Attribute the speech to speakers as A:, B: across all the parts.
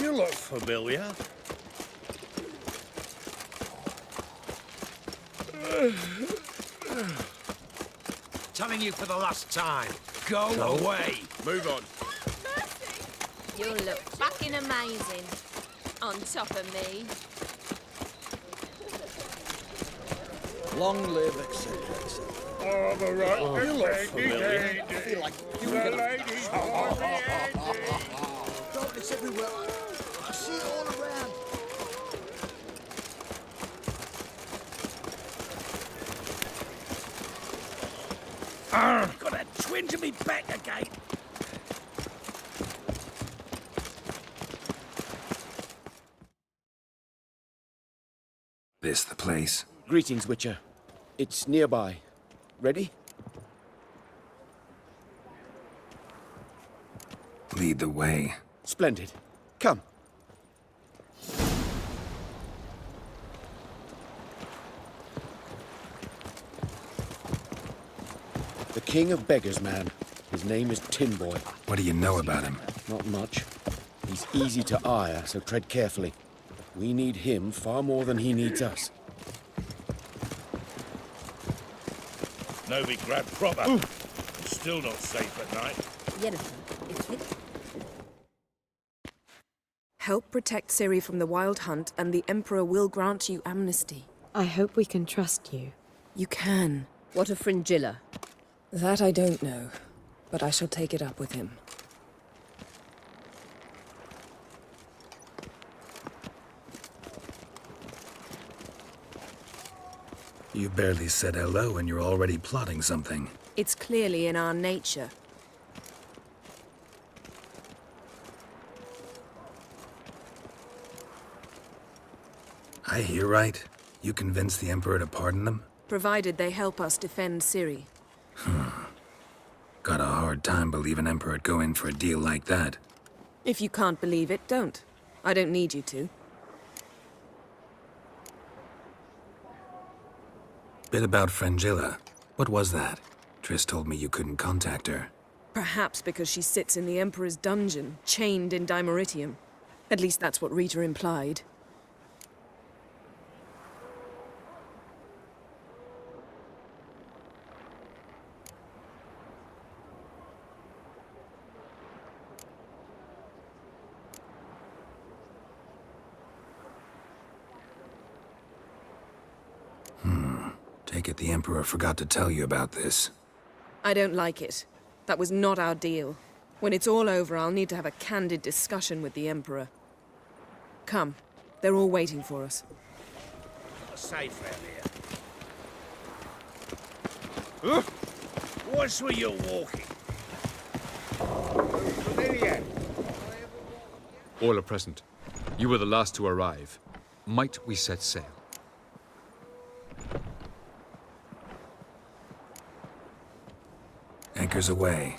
A: You look familiar.
B: Telling you for the last time. Go away.
A: Move on.
C: You look fucking amazing. On top of me.
D: Long live, etc., etc.
A: Oh, the right. You look familiar.
D: I feel like you
A: The ladies want me ending.
D: Darkness everywhere. I see it all around.
B: Got a twinge of me back again.
E: This the place?
F: Greetings, Witcher. It's nearby. Ready?
E: Lead the way.
F: Splendid. Come. The king of beggars, man. His name is Tin Boy.
E: What do you know about him?
F: Not much. He's easy to ire, so tread carefully. We need him far more than he needs us.
A: No, we grabbed proper. Still not safe at night.
G: Help protect Ciri from the Wild Hunt, and the Emperor will grant you amnesty.
H: I hope we can trust you.
G: You can.
C: What a fringilla.
G: That I don't know, but I shall take it up with him.
E: You barely said hello and you're already plotting something.
G: It's clearly in our nature.
E: I hear right. You convinced the Emperor to pardon them?
G: Provided they help us defend Ciri.
E: Got a hard time believing Emperor'd go in for a deal like that.
G: If you can't believe it, don't. I don't need you to.
E: Bit about Frangilla. What was that? Triss told me you couldn't contact her.
G: Perhaps because she sits in the Emperor's dungeon, chained in Dimeritium. At least that's what Rita implied.
E: Take it the Emperor forgot to tell you about this.
G: I don't like it. That was not our deal. When it's all over, I'll need to have a candid discussion with the Emperor. Come. They're all waiting for us.
B: Safe out here. Watch where you're walking.
A: Pavilion.
I: All are present. You were the last to arrive. Might we set sail?
E: Anchors away.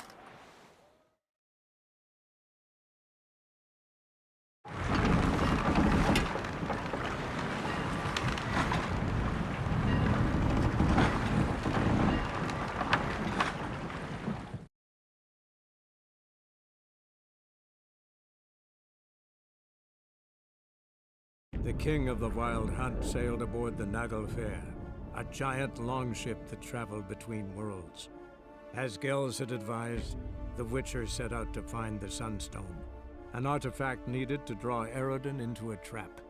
J: The king of the Wild Hunt sailed aboard the Naglfar, a giant longship that traveled between worlds. As Gels had advised, the Witcher set out to find the Sunstone, an artifact needed to draw Radeon into a trap.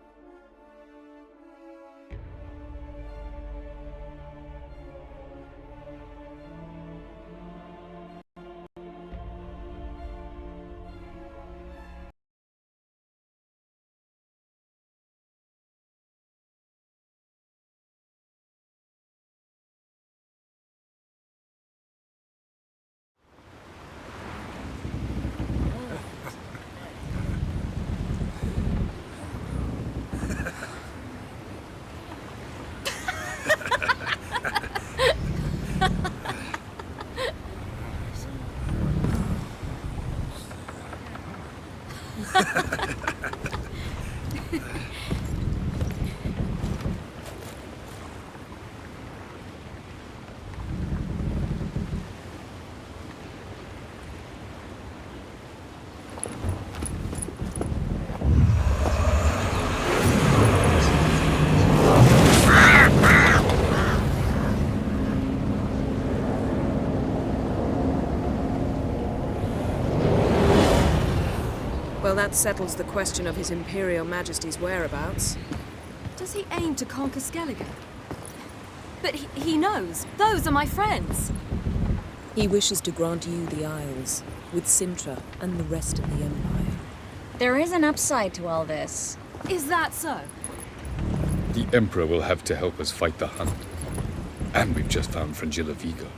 G: that settles the question of His Imperial Majesty's whereabouts.
K: Does he aim to conquer Skellige? But he knows. Those are my friends.
H: He wishes to grant you the Isles, with Sintra and the rest of the Empire.
L: There is an upside to all this.
K: Is that so?
I: The Emperor will have to help us fight the Hunt. And we've just found Frangilla Vigo.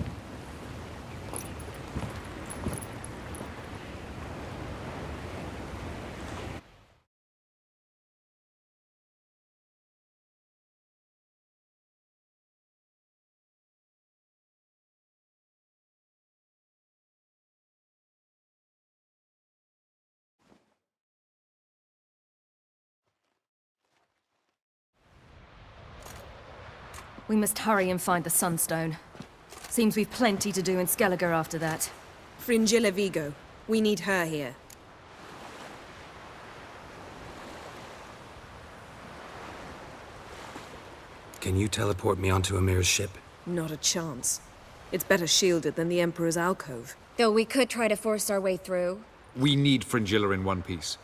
K: We must hurry and find the Sunstone. Seems we've plenty to do in Skellige after that.
G: Frangilla Vigo. We need her here.
E: Can you teleport me onto Amir's ship?
G: Not a chance. It's better shielded than the Emperor's alcove.
L: Though we could try to force our way through.
I: We need Frangilla in one piece.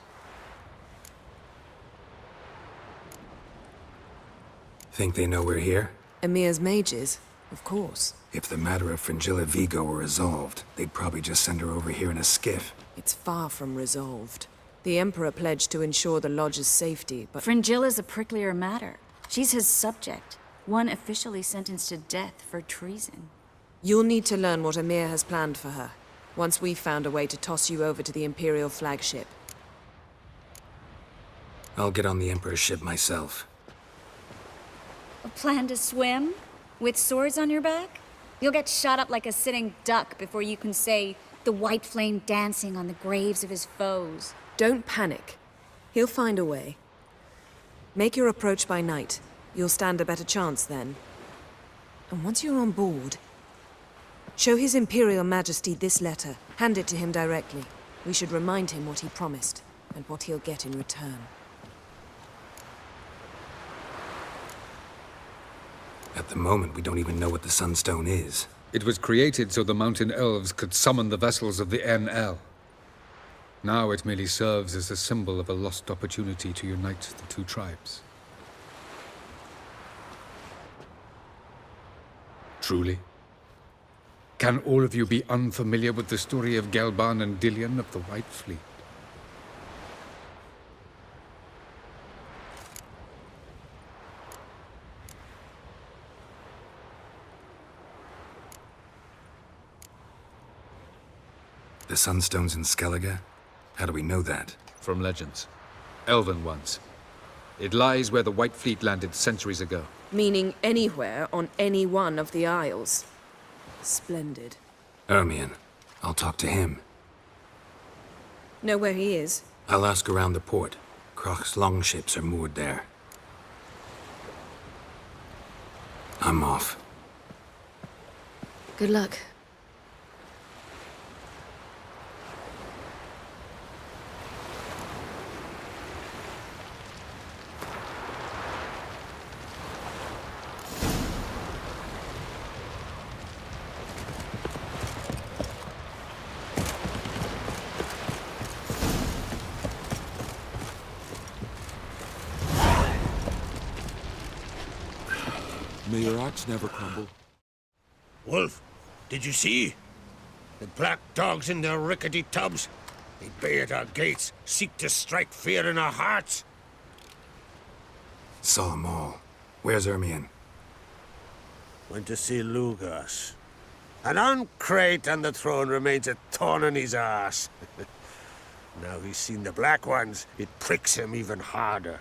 E: Think they know we're here?
G: Amir's mages? Of course.
E: If the matter of Frangilla Vigo were resolved, they'd probably just send her over here in a skiff.
G: It's far from resolved. The Emperor pledged to ensure the Lodge's safety, but...
L: Frangilla's a pricklier matter. She's his subject, one officially sentenced to death for treason.
G: You'll need to learn what Amir has planned for her, once we've found a way to toss you over to the Imperial flagship.
E: I'll get on the Emperor's ship myself.
L: A plan to swim? With swords on your back? You'll get shot up like a sitting duck before you can say, the white flame dancing on the graves of his foes.
G: Don't panic. He'll find a way. Make your approach by night. You'll stand a better chance then. And once you're on board, show His Imperial Majesty this letter. Hand it to him directly. We should remind him what he promised, and what he'll get in return.
E: At the moment, we don't even know what the Sunstone is.
I: It was created so the Mountain Elves could summon the vessels of the NL. Now it merely serves as a symbol of a lost opportunity to unite the two tribes. Truly? Can all of you be unfamiliar with the story of Galban and Dillion of the White Fleet?
E: The Sunstone's in Skellige? How do we know that?
I: From legends. Elven ones. It lies where the White Fleet landed centuries ago.
G: Meaning anywhere on any one of the Isles. Splendid.
E: Ermion. I'll talk to him.
G: Know where he is?
E: I'll ask around the port. Croc's longships are moored there. I'm off.
G: Good luck.
F: May your axe never crumble.
B: Wolf, did you see? The black dogs in their rickety tubs. They bay at our gates, seek to strike fear in our hearts.
E: Saw 'em all. Where's Ermion?
B: Went to see Lugas. An uncrate on the throne remains a thorn in his arse. Now he's seen the Black Ones, it pricks him even harder.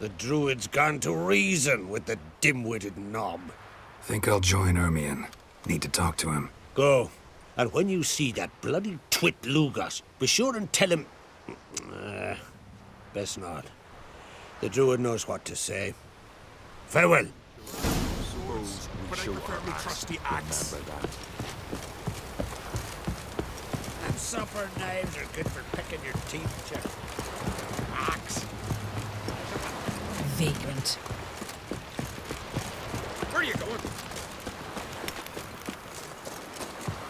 B: The Druid's gone to reason with the dim-witted knob.
E: Think I'll join Ermion. Need to talk to him.
B: Go. And when you see that bloody twit Lugas, be sure and tell him... best not. The Druid knows what to say. Farewell.
F: But I prefer me trusty axe.
B: And supper knives are good for picking your teeth, Jack. Axe.
H: Vagrant.
B: Where are you going?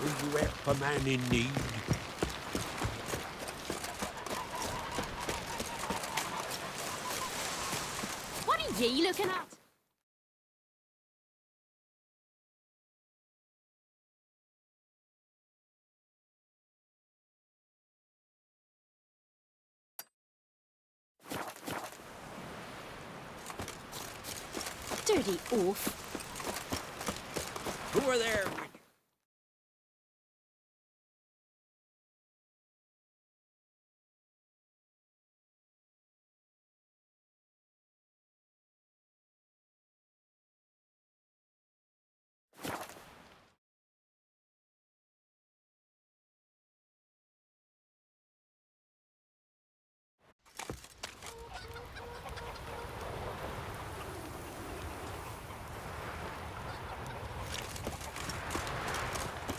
B: Will you help a man in need?
C: ye looking at? Dirty oaf.
D: Who are there?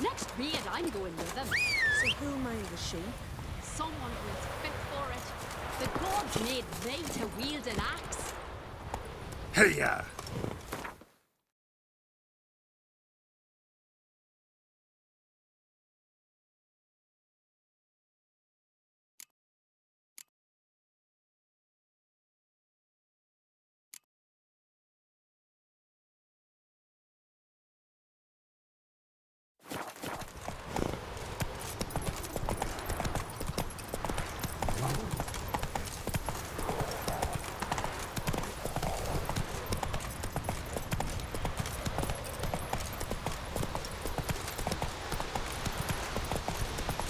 C: Next me and I'm going with them.
G: So who'll mind the sheep?
C: Someone who's fit for it. The gods made me to wield an axe.
B: Hey-ya!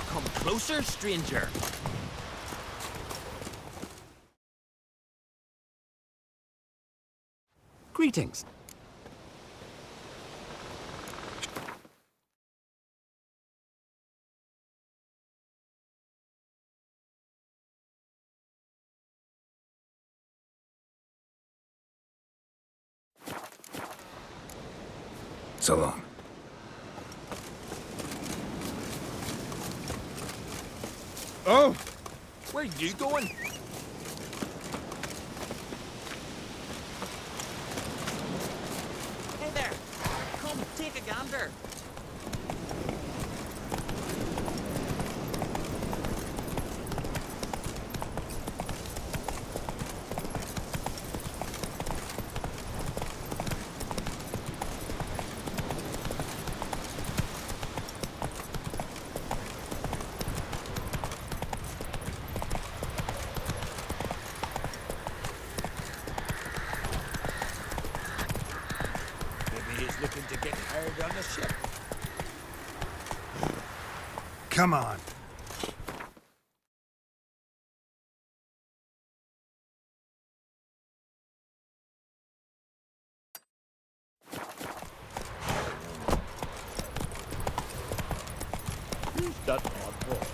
D: Come closer, stranger.
M: Greetings.
E: So long.
D: Oh! Where you going? Hey there! Come, take a gander.
B: Looking to get hired on the ship.
J: Come on.
A: Who's that oddball?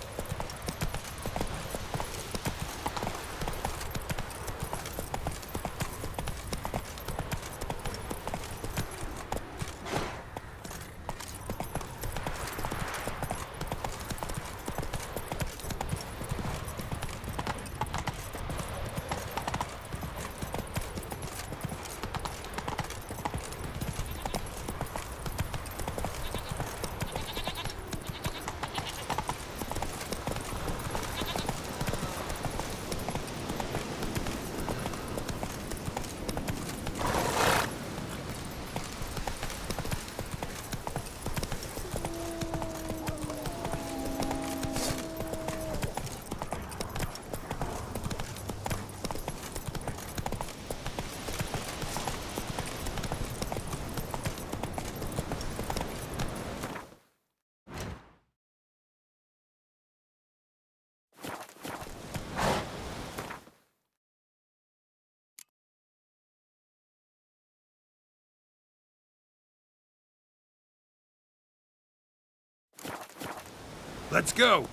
J: Let's go.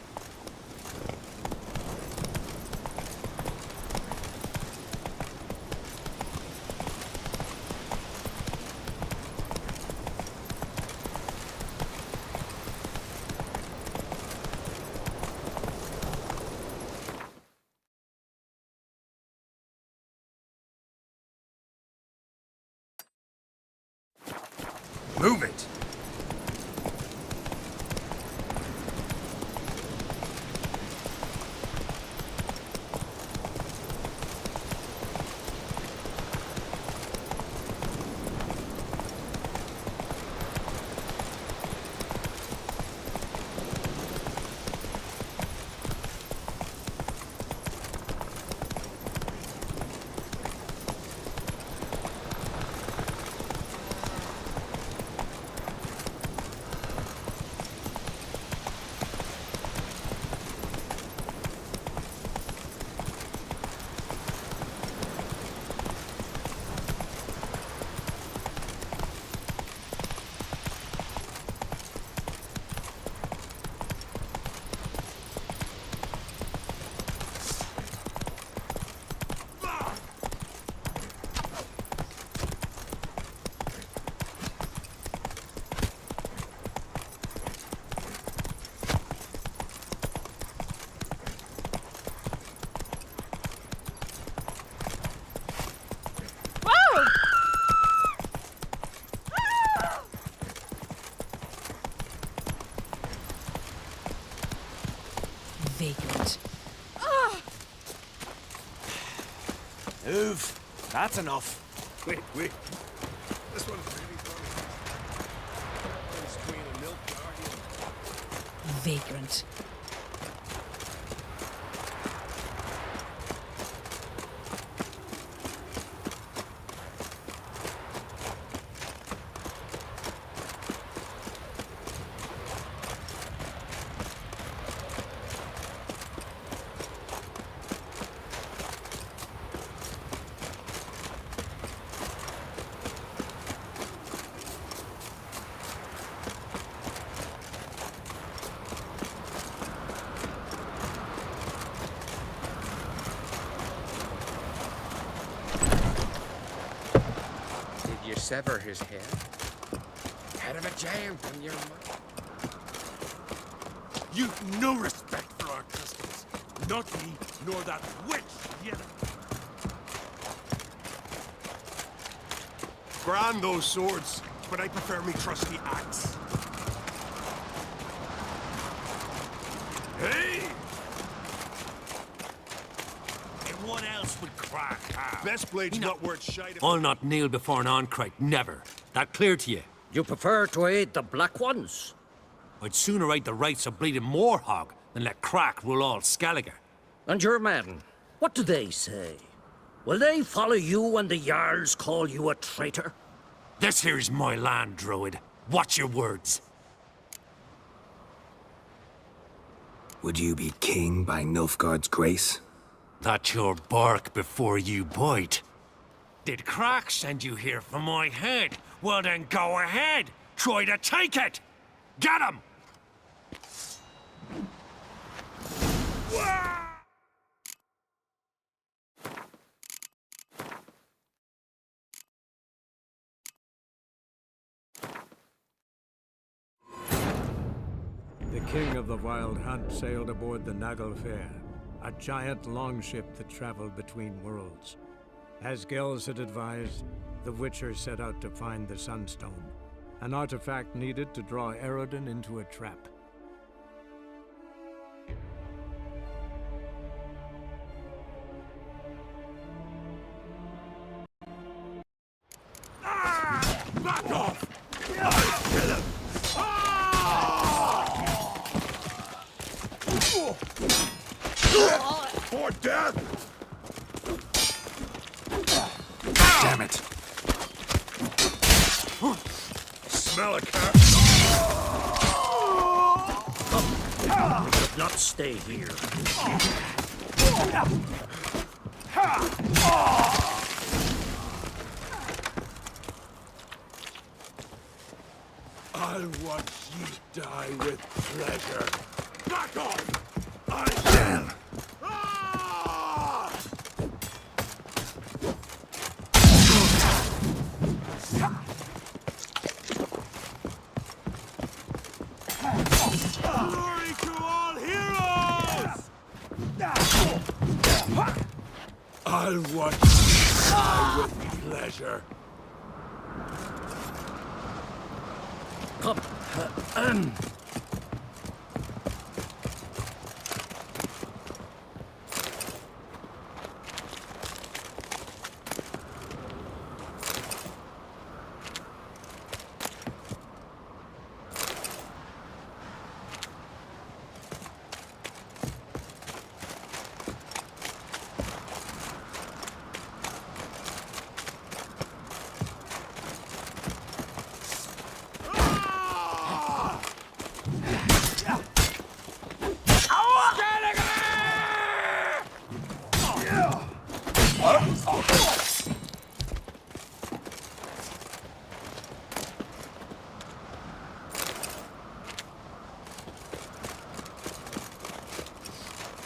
J: Move it.
H: Vagrant.
D: Move. That's enough.
B: Wait. This one's really funny. Prince, Queen, and Milk Guardian.
H: Vagrant.
F: Sever his head. Head of a jam from your mouth.
B: You've no respect for our customs. Not me, nor that witch yet. Grand those swords, but I prefer me trusty axe. Hey! And what else would crack have? Best blade's not worth shite.
M: I'll not kneel before an Oncrite, never. That clear to you?
N: You prefer to aid the Black Ones?
M: I'd sooner aid the rights of bleeding Moorhog than let Crack rule all Skellige.
N: And your men, what do they say? Will they follow you when the Jarls call you a traitor?
M: This here's my land, Druid. Watch your words.
E: Would you be king by Nilfgaard's grace?
M: That's your bark before you bite. Did Crack send you here for my head? Well then go ahead. Try to take it. Get him!
J: The king of the Wild Hunt sailed aboard the Naglfar, a giant longship that traveled between worlds. As Gels had advised, the Witcher set out to find the Sunstone, an artifact needed to draw Eredin into a trap.
B: Back off! I'll kill him! For death!
E: Damn it.
B: Smell a cat.
N: We could not stay here.
B: I'll watch you die with pleasure. Back off!
E: Damn.
B: Glory to all heroes! I'll watch you die with pleasure.
N: Come.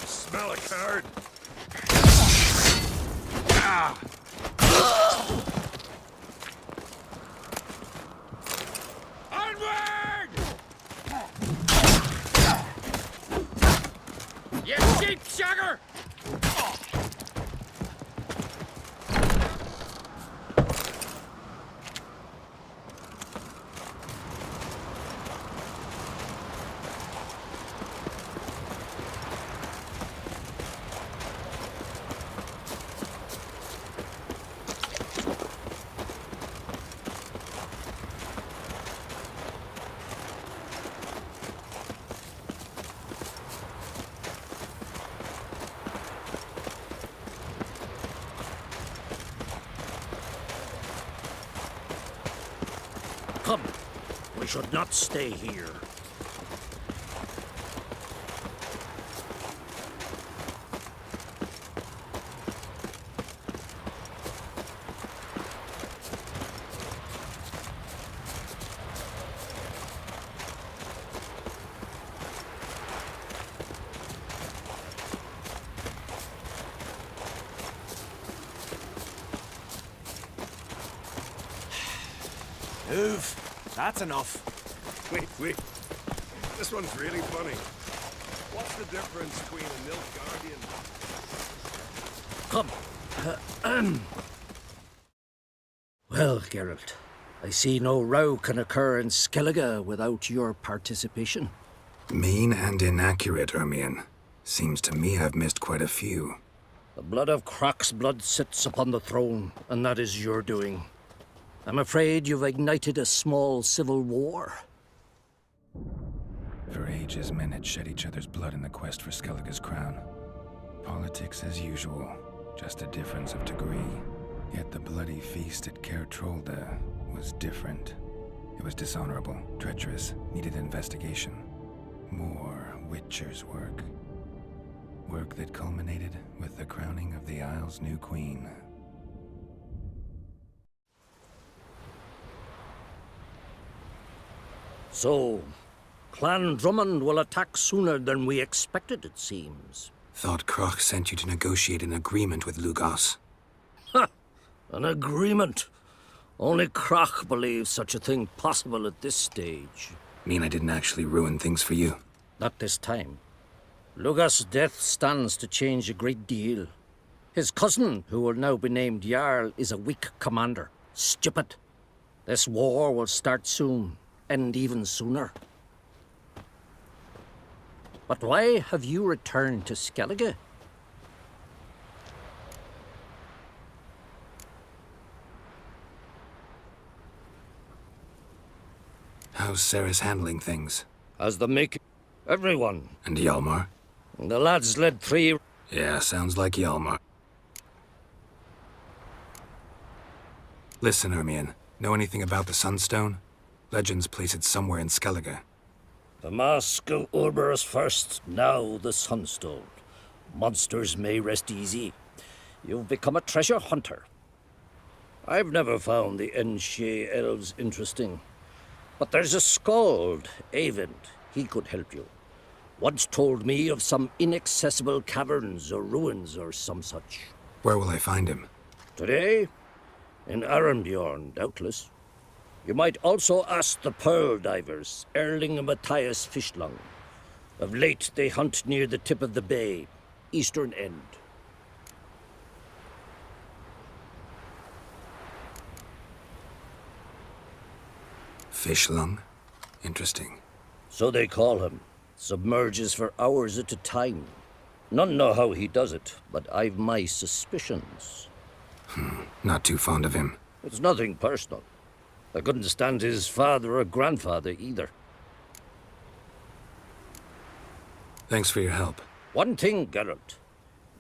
B: Smell a card.
F: Onward! You cheap sugar!
N: should not stay here.
O: Move. That's enough.
A: Wait. This one's really funny. What's the difference between a Nilfgaardian?
N: Come. Well, Geralt, I see no row can occur in Skellige without your participation.
E: Mean and inaccurate, Ermion. Seems to me I've missed quite a few.
N: The blood of Croc's blood sits upon the throne, and that is your doing. I'm afraid you've ignited a small civil war.
E: For ages, men had shed each other's blood in the quest for Skellige's crown. Politics as usual, just a difference of degree. Yet the bloody feast at Kare was different. It was dishonorable, treacherous, needed investigation. More Witcher's work. Work that culminated with the crowning of the Isle's new queen.
N: So, Clan Drummond will attack sooner than we expected, it seems.
E: Thought Croc sent you to negotiate an agreement with Lugos.
N: Ha! An agreement? Only Croc believes such a thing possible at this stage.
E: Mean I didn't actually ruin things for you?
N: Not this time. Lugos' death stands to change a great deal. His cousin, who will now be named Jarl, is a weak commander. Stupid. This war will start soon. End even sooner. But why have you returned to Skellige?
E: How's Sarah's handling things?
N: As the make everyone.
E: And Hjalmar?
N: The lads led 3.
E: Yeah, sounds like Hjalmar. Listen, Ermion. Know anything about the Sunstone? Legends place it somewhere in Skellige.
N: The mask of Urberus first, now the Sunstone. Monsters may rest easy. You've become a treasure hunter. I've never found the Enshe elves interesting. But there's a skald, Eyvind. He could help you. Once told me of some inaccessible caverns or ruins or some such.
E: Where will I find him?
N: Today? In Arambjorn, doubtless. You might also ask the pearl divers, Erling and Matthias Fischlung. Of late, they hunt near the tip of the bay, eastern end.
E: Fischlung? Interesting.
N: So they call him. Submerges for hours at a time. None know how he does it, but I've my suspicions.
E: Not too fond of him.
N: It's nothing personal. I couldn't stand his father or grandfather either.
E: Thanks for your help.
N: One thing, Geralt.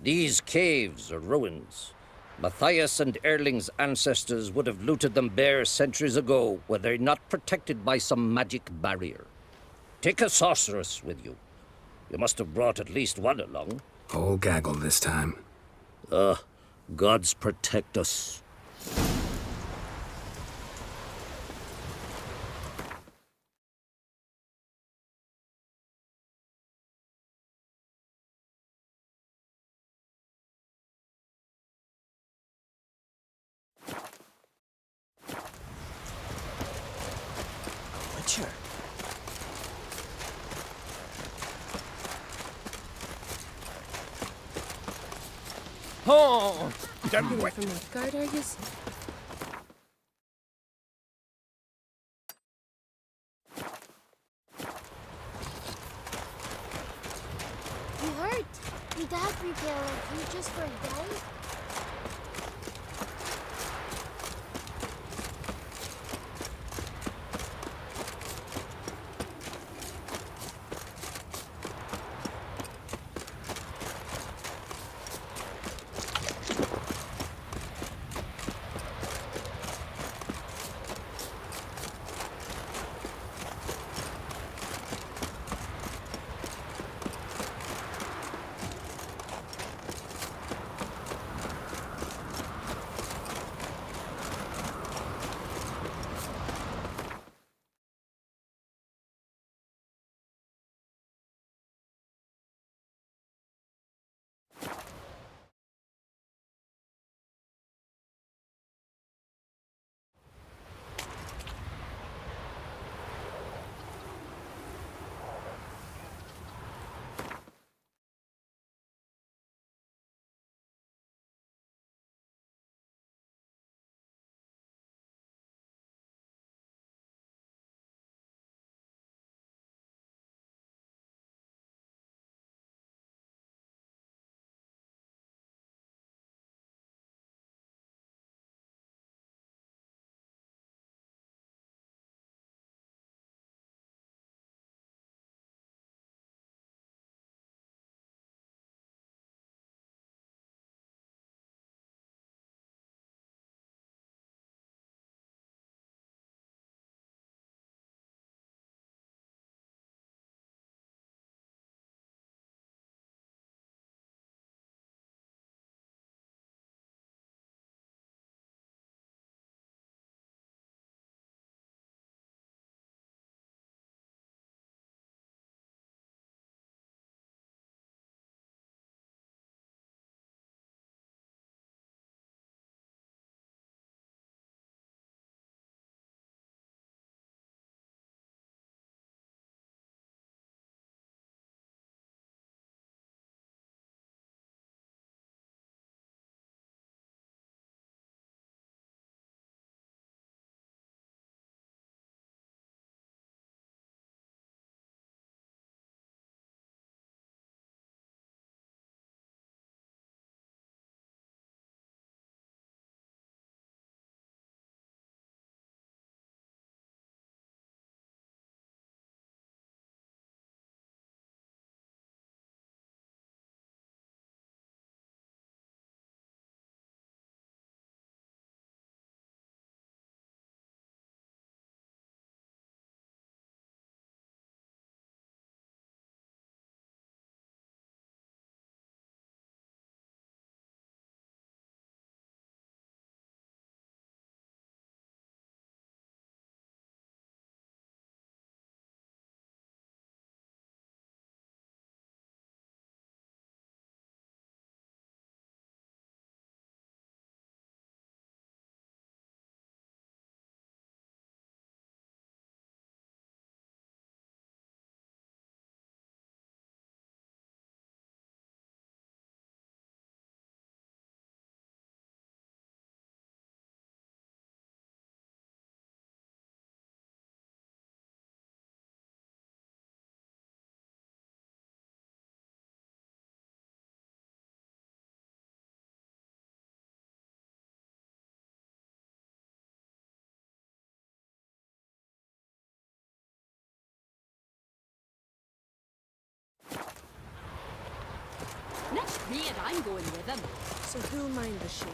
N: These caves are ruins. Matthias and Erling's ancestors would have looted them bare centuries ago were they not protected by some magic barrier. Take a sorceress with you. You must have brought at least one along.
E: Whole gaggle this time.
N: Gods protect us.
O: Witcher.
A: Oh! Don't wait.
C: From Midgard, are you?
P: You hurt? Your dad prepared you just for a day?
Q: Weird, I'm going with him.
G: So who'll mind the sheep?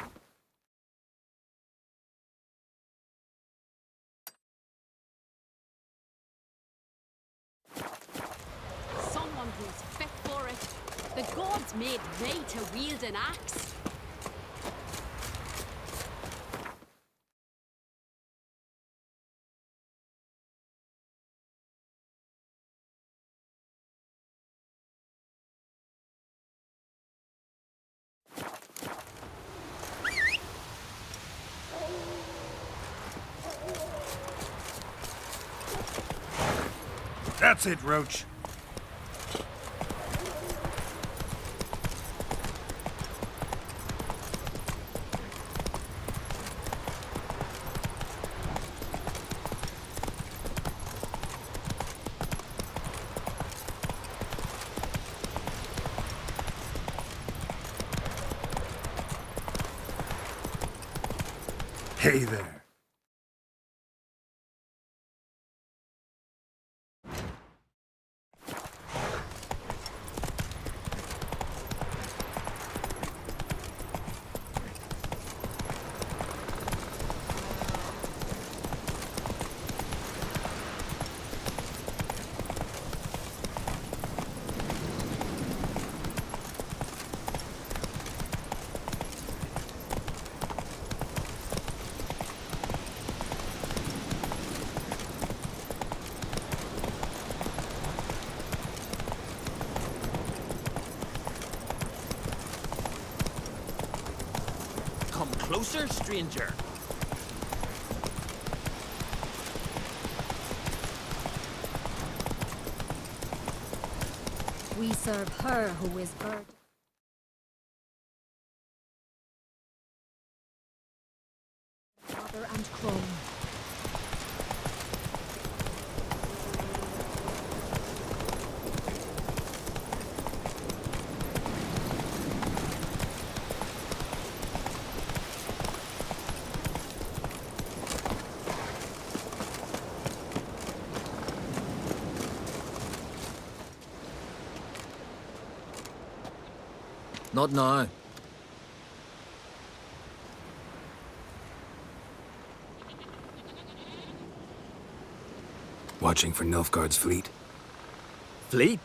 Q: Someone who's fit for it. The gods made me to wield an axe.
E: That's it, Roach. Hey there.
R: Come closer, stranger.
K: We serve her who is burdened. Mother and crone.
R: Not now.
E: Watching for Nilfgaard's fleet.
R: Fleet?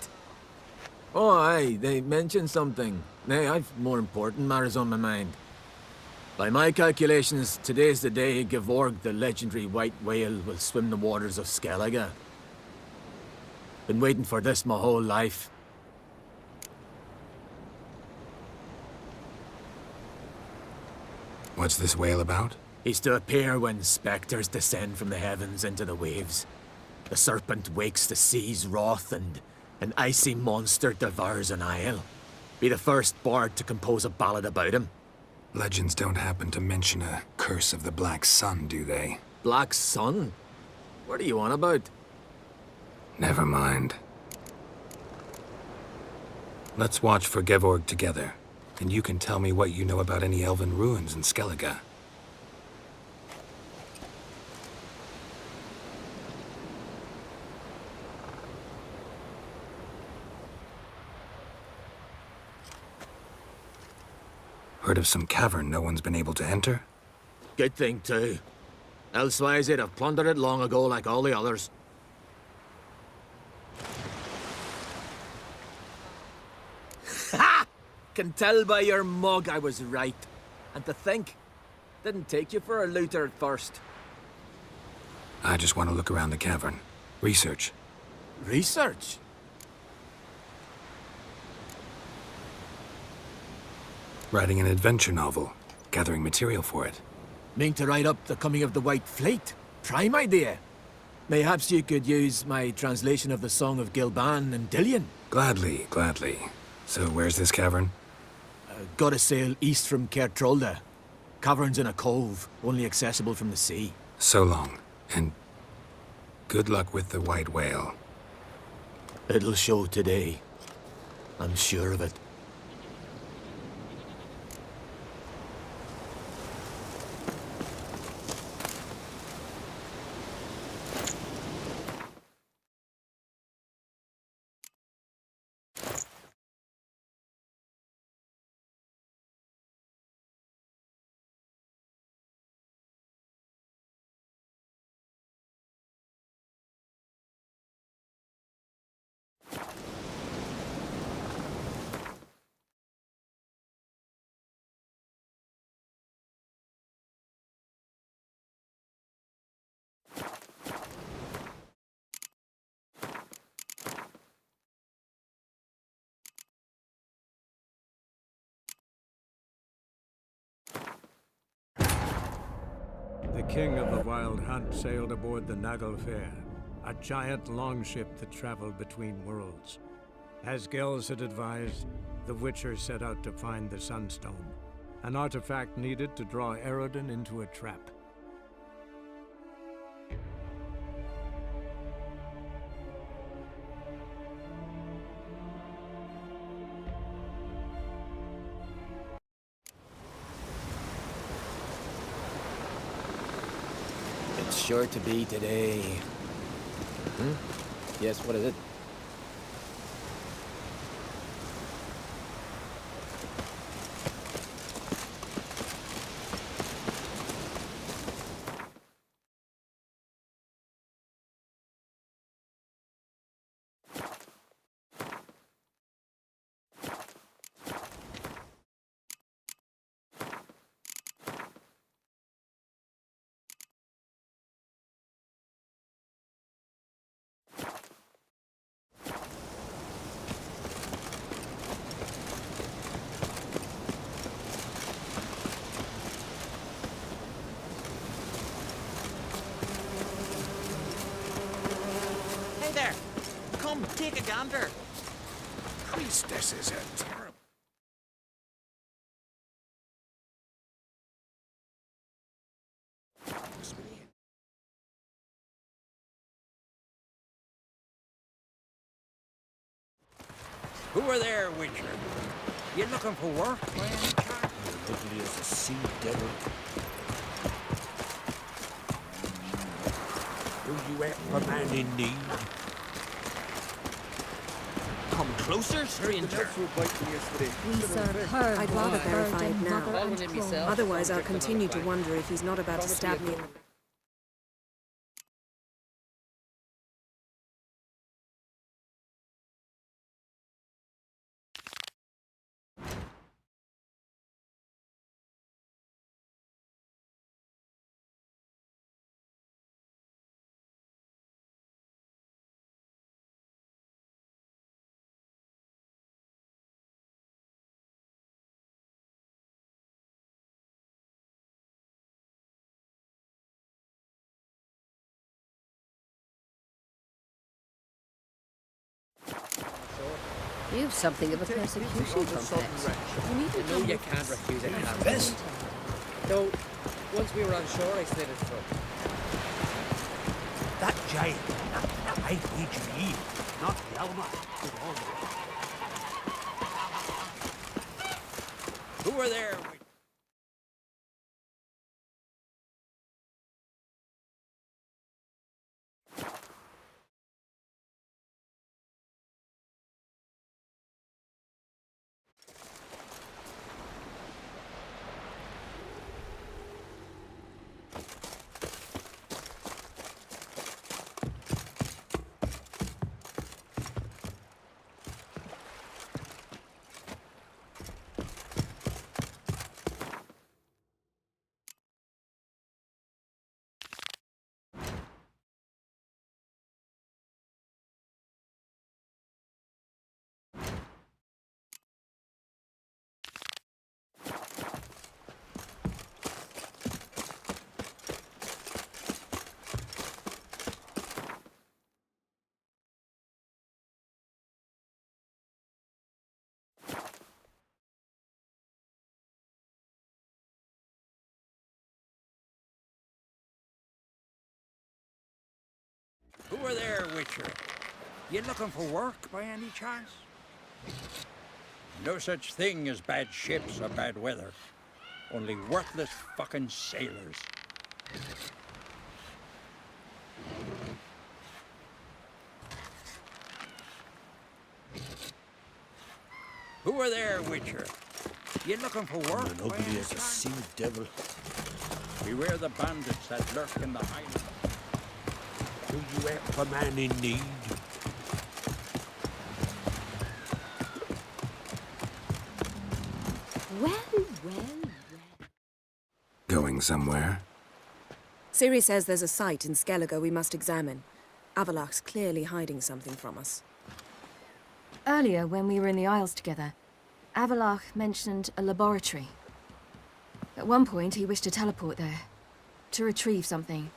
R: Oh, aye, they mentioned something. Nay, I've more important matters on my mind. By my calculations, today's the day Gevorg, the legendary white whale, will swim the waters of Skellige. Been waiting for this my whole life.
E: What's this whale about?
R: He's to appear when spectres descend from the heavens into the waves. The serpent wakes the sea's wrath and an icy monster devours an isle. Be the first bard to compose a ballad about him.
E: Legends don't happen to mention a curse of the Black Sun, do they?
R: Black Sun? What are you on about?
E: Never mind. Let's watch for Gevorg together, and you can tell me what you know about any elven ruins in Skellige. Heard of some cavern no one's been able to enter?
R: Good thing, too. Elsewise, they'd have plundered it long ago like all the others. Ha! Can tell by your mug I was right. And to think, didn't take you for a looter at first.
E: I just want to look around the cavern. Research.
R: Research?
E: Writing an adventure novel. Gathering material for it.
R: Mean to write up the coming of the White Fleet? Prime idea. Mayhaps you could use my translation of the Song of Gilban and Dillion.
E: Gladly, gladly. So where's this cavern?
R: Gotta sail east from Kertrolde. Cavern's in a cove, only accessible from the sea.
E: So long, and good luck with the white whale.
R: It'll show today. I'm sure of it.
J: king of the Wild Hunt sailed aboard the Naglfar, a giant longship that traveled between worlds. As Gels had advised, the Witcher set out to find the Sunstone, an artifact needed to draw Radeon into a trap.
F: It's sure to be today. Yes, what is it?
S: Hey there! Come, take a gander!
B: Priestesses are terrible.
N: Who are there, Witcher? You looking for work, by any chance?
B: Ugly as a sea devil. Do you ever man in need?
S: Come closer, stranger.
G: We serve her. I'd rather verify it now. Otherwise, I'll continue to wonder if he's not about to stab me in the...
T: You've something of a persecution complex. You need to
U: No, you can't refuse it.
T: This?
U: No, once we were on shore, I slid his throat.
B: That giant, I HDD, not the Alma.
N: Who are there? Who are there, Witcher? You looking for work, by any chance? No such thing as bad ships or bad weather. Only worthless fucking sailors. Who are there, Witcher? You looking for work?
B: And ugly as a sea devil.
N: Beware the bandits that lurk in the highlands.
B: Do you ever man in need?
Q: Well.
E: Going somewhere?
G: Ciri says there's a site in Skellige we must examine. Avalach's clearly hiding something from us.
K: Earlier, when we were in the Isles together, Avalach mentioned a laboratory. At one point, he wished to teleport there. to retrieve something.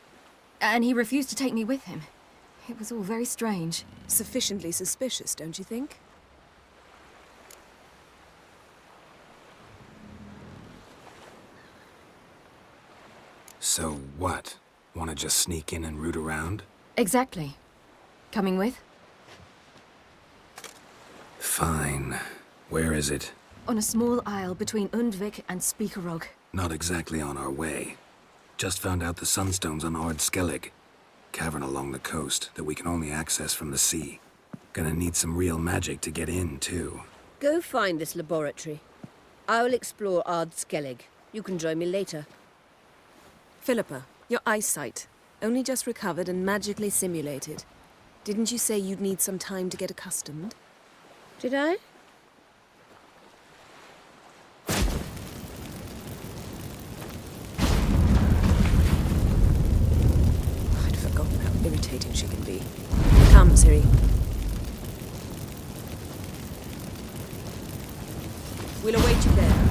K: And he refused to take me with him. It was all very strange.
G: Sufficiently suspicious, don't you think?
E: So what? Want to just sneak in and root around?
K: Exactly. Coming with?
E: Fine. Where is it?
K: On a small isle between Undvik and Speakerog.
E: Not exactly on our way. Just found out the sunstone's on Ard Skellig. Cavern along the coast that we can only access from the sea. Gonna need some real magic to get in, too.
T: Go find this laboratory. I will explore Ard Skellig. You can join me later.
G: Philippa, your eyesight. Only just recovered and magically simulated. Didn't you say you'd need some time to get accustomed?
T: Did I?
G: I'd forgotten how irritating she can be. Come, Ciri. We'll await you there.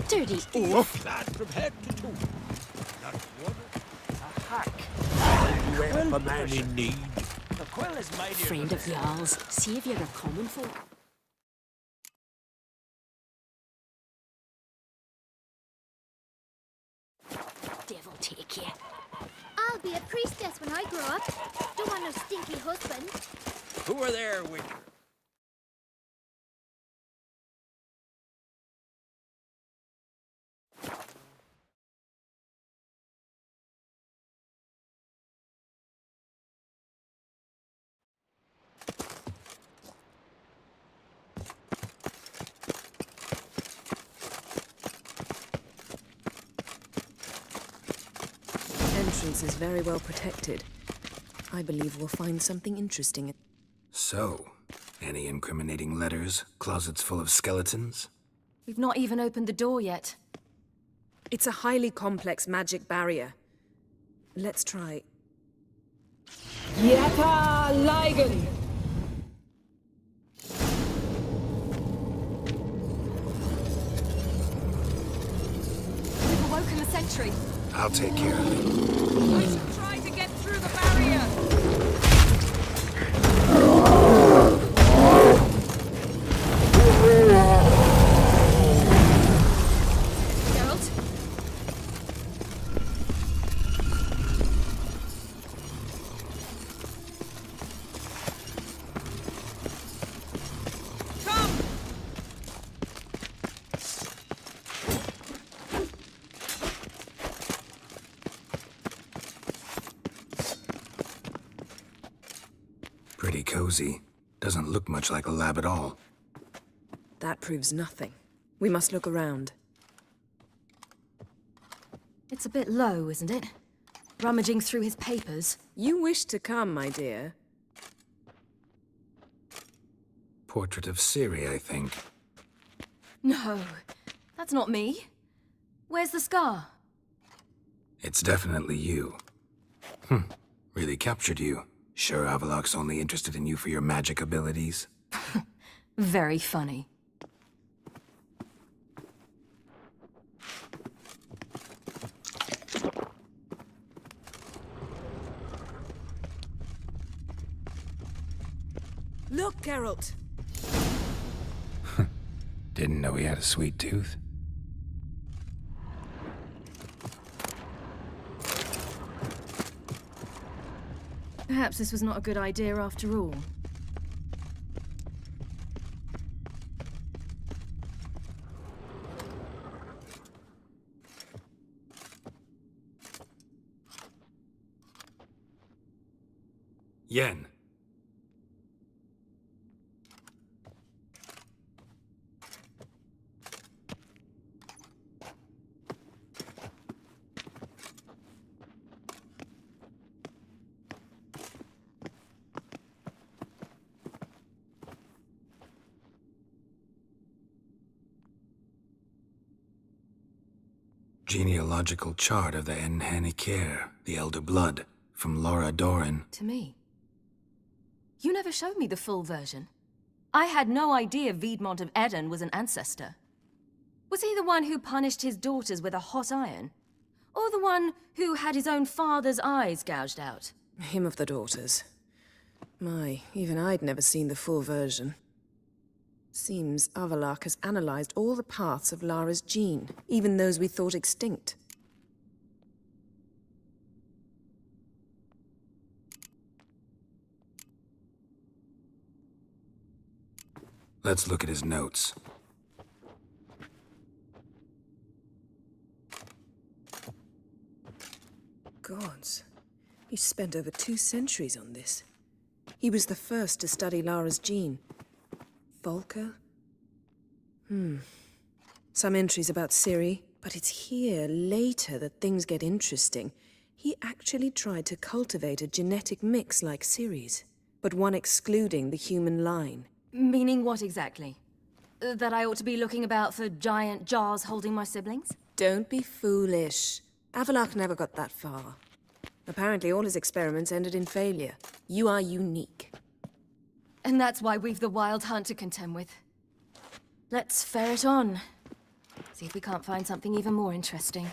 Q: Dirty
B: oaf.
Q: Clad from head to toe. Not one.
B: A hack. You help a man in need.
S: The quill is mightier.
Q: Friend of y'all's, saviour of common folk. Devil take you.
P: I'll be a priestess when I grow up. Don't want no stinky husband.
S: Who are there with you?
G: Entrance is very well protected. I believe we'll find something interesting.
E: So, any incriminating letters? Closets full of skeletons?
K: We've not even opened the door yet.
G: It's a highly complex magic barrier. Let's try.
H: Yata Ligen!
K: We've awoken the sentry.
E: I'll take care of it.
K: I should try to get through the barrier. Geralt? Come!
E: Pretty cozy. Doesn't look much like a lab at all.
G: That proves nothing. We must look around.
K: It's a bit low, isn't it? Rummaging through his papers.
G: You wish to come, my dear.
E: Portrait of Ciri, I think.
K: No, that's not me. Where's the scar?
E: It's definitely you. Really captured you. Sure Avalok's only interested in you for your magic abilities?
K: Very funny.
G: Look, Geralt!
E: Didn't know he had a sweet tooth.
K: Perhaps this was not a good idea after all.
E: Yen. Genealogical chart of the Kare, the Elder Blood, from Laura Doran.
K: To me. You never showed me the full version. I had no idea Viedmont of Eden was an ancestor. Was he the one who punished his daughters with a hot iron? Or the one who had his own father's eyes gouged out?
G: Him of the daughters. My, even I'd never seen the full version. Seems Avalak has analyzed all the paths of Lara's gene, even those we thought extinct.
E: Let's look at his notes.
G: Gods. He spent over 2 centuries on this. He was the first to study Lara's gene. Volker? Some entries about Ciri, but it's here, later, that things get interesting. He actually tried to cultivate a genetic mix like Ciri's, but one excluding the human line.
K: Meaning what exactly? That I ought to be looking about for giant jars holding my siblings?
G: Don't be foolish. Avalak never got that far. Apparently all his experiments ended in failure. You are unique.
K: And that's why we've the Wild Hunt to contend with. Let's ferret on. See if we can't find something even more interesting.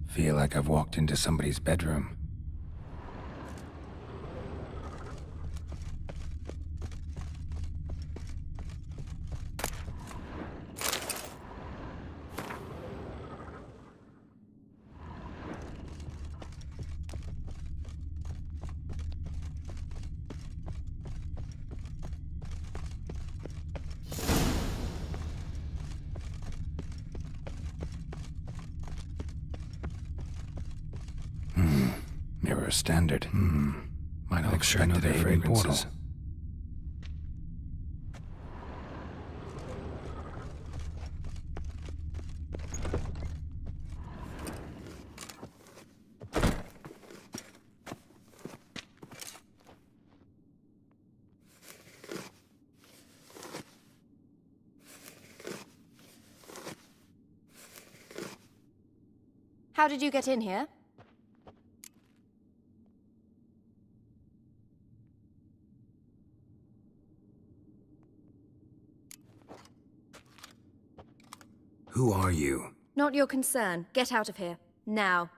E: Feel like I've walked into somebody's bedroom. Mirror standard. Might have extracted their fragrances.
K: How did you get in here?
E: Who are you?
K: Not your concern. Get out of here. Now.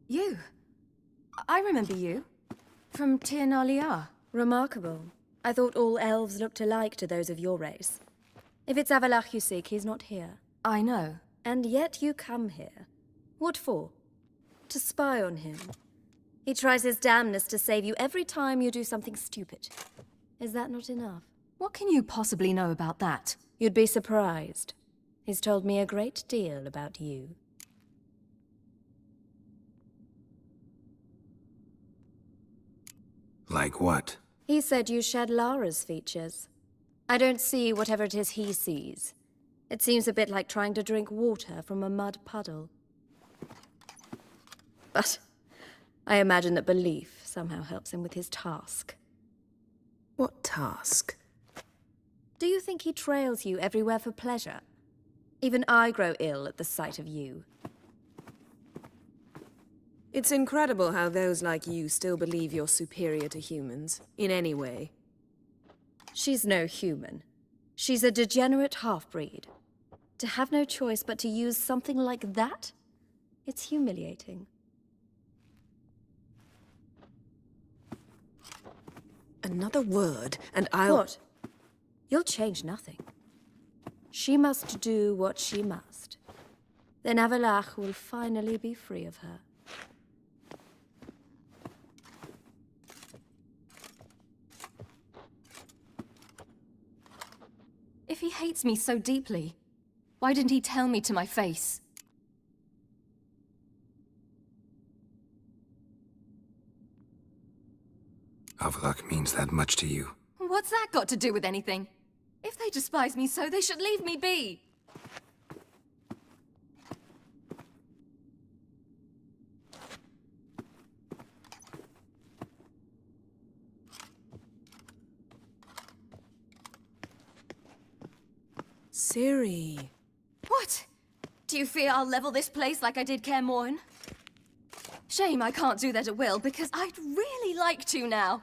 K: You. I remember you. From Tir Nalia.
L: Remarkable. I thought all elves looked alike to those of your race. If it's Avalach you seek, he's not here.
K: I know.
L: And yet you come here. What for? To spy on him. He tries his damnedest to save you every time you do something stupid. Is that not enough?
K: What can you possibly know about that?
L: You'd be surprised. He's told me a great deal about you.
E: Like what?
L: He said you shared Lara's features. I don't see whatever it is he sees. It seems a bit like trying to drink water from a mud puddle. But I imagine that belief somehow helps him with his task.
G: What task?
L: Do you think he trails you everywhere for pleasure? Even I grow ill at the sight of you.
G: It's incredible how those like you still believe you're superior to humans, in any way.
L: She's no human. She's a degenerate half-breed. To have no choice but to use something like that? It's humiliating.
G: Another word, and I'll...
L: What? You'll change nothing. She must do what she must. Then Avalach will finally be free of her.
K: If he hates me so deeply, why didn't he tell me to my face?
E: Avalak means that much to you.
K: What's that got to do with anything? If they despise me so, they should leave me be.
G: Ciri.
K: What? Do you fear I'll level this place like I did Kaer Morhen? Shame I can't do that at will, because I'd really like to now.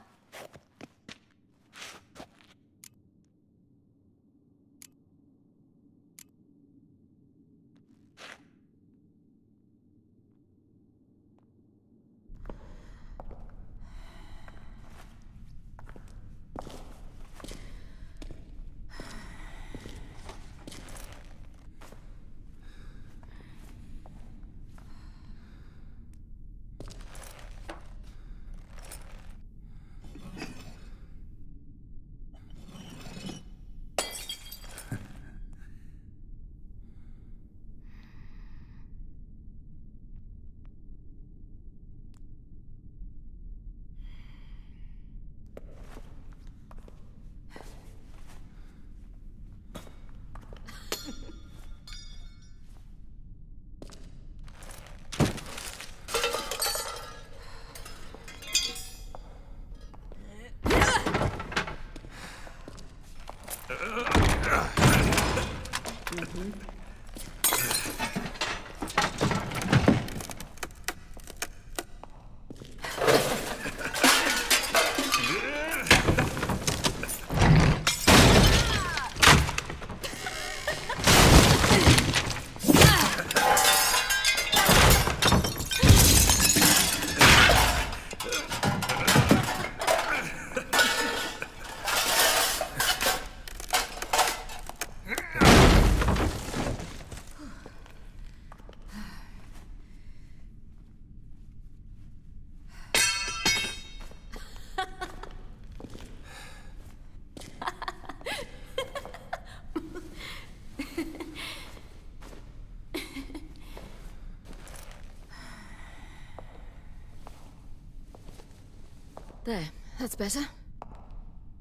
K: There, that's better.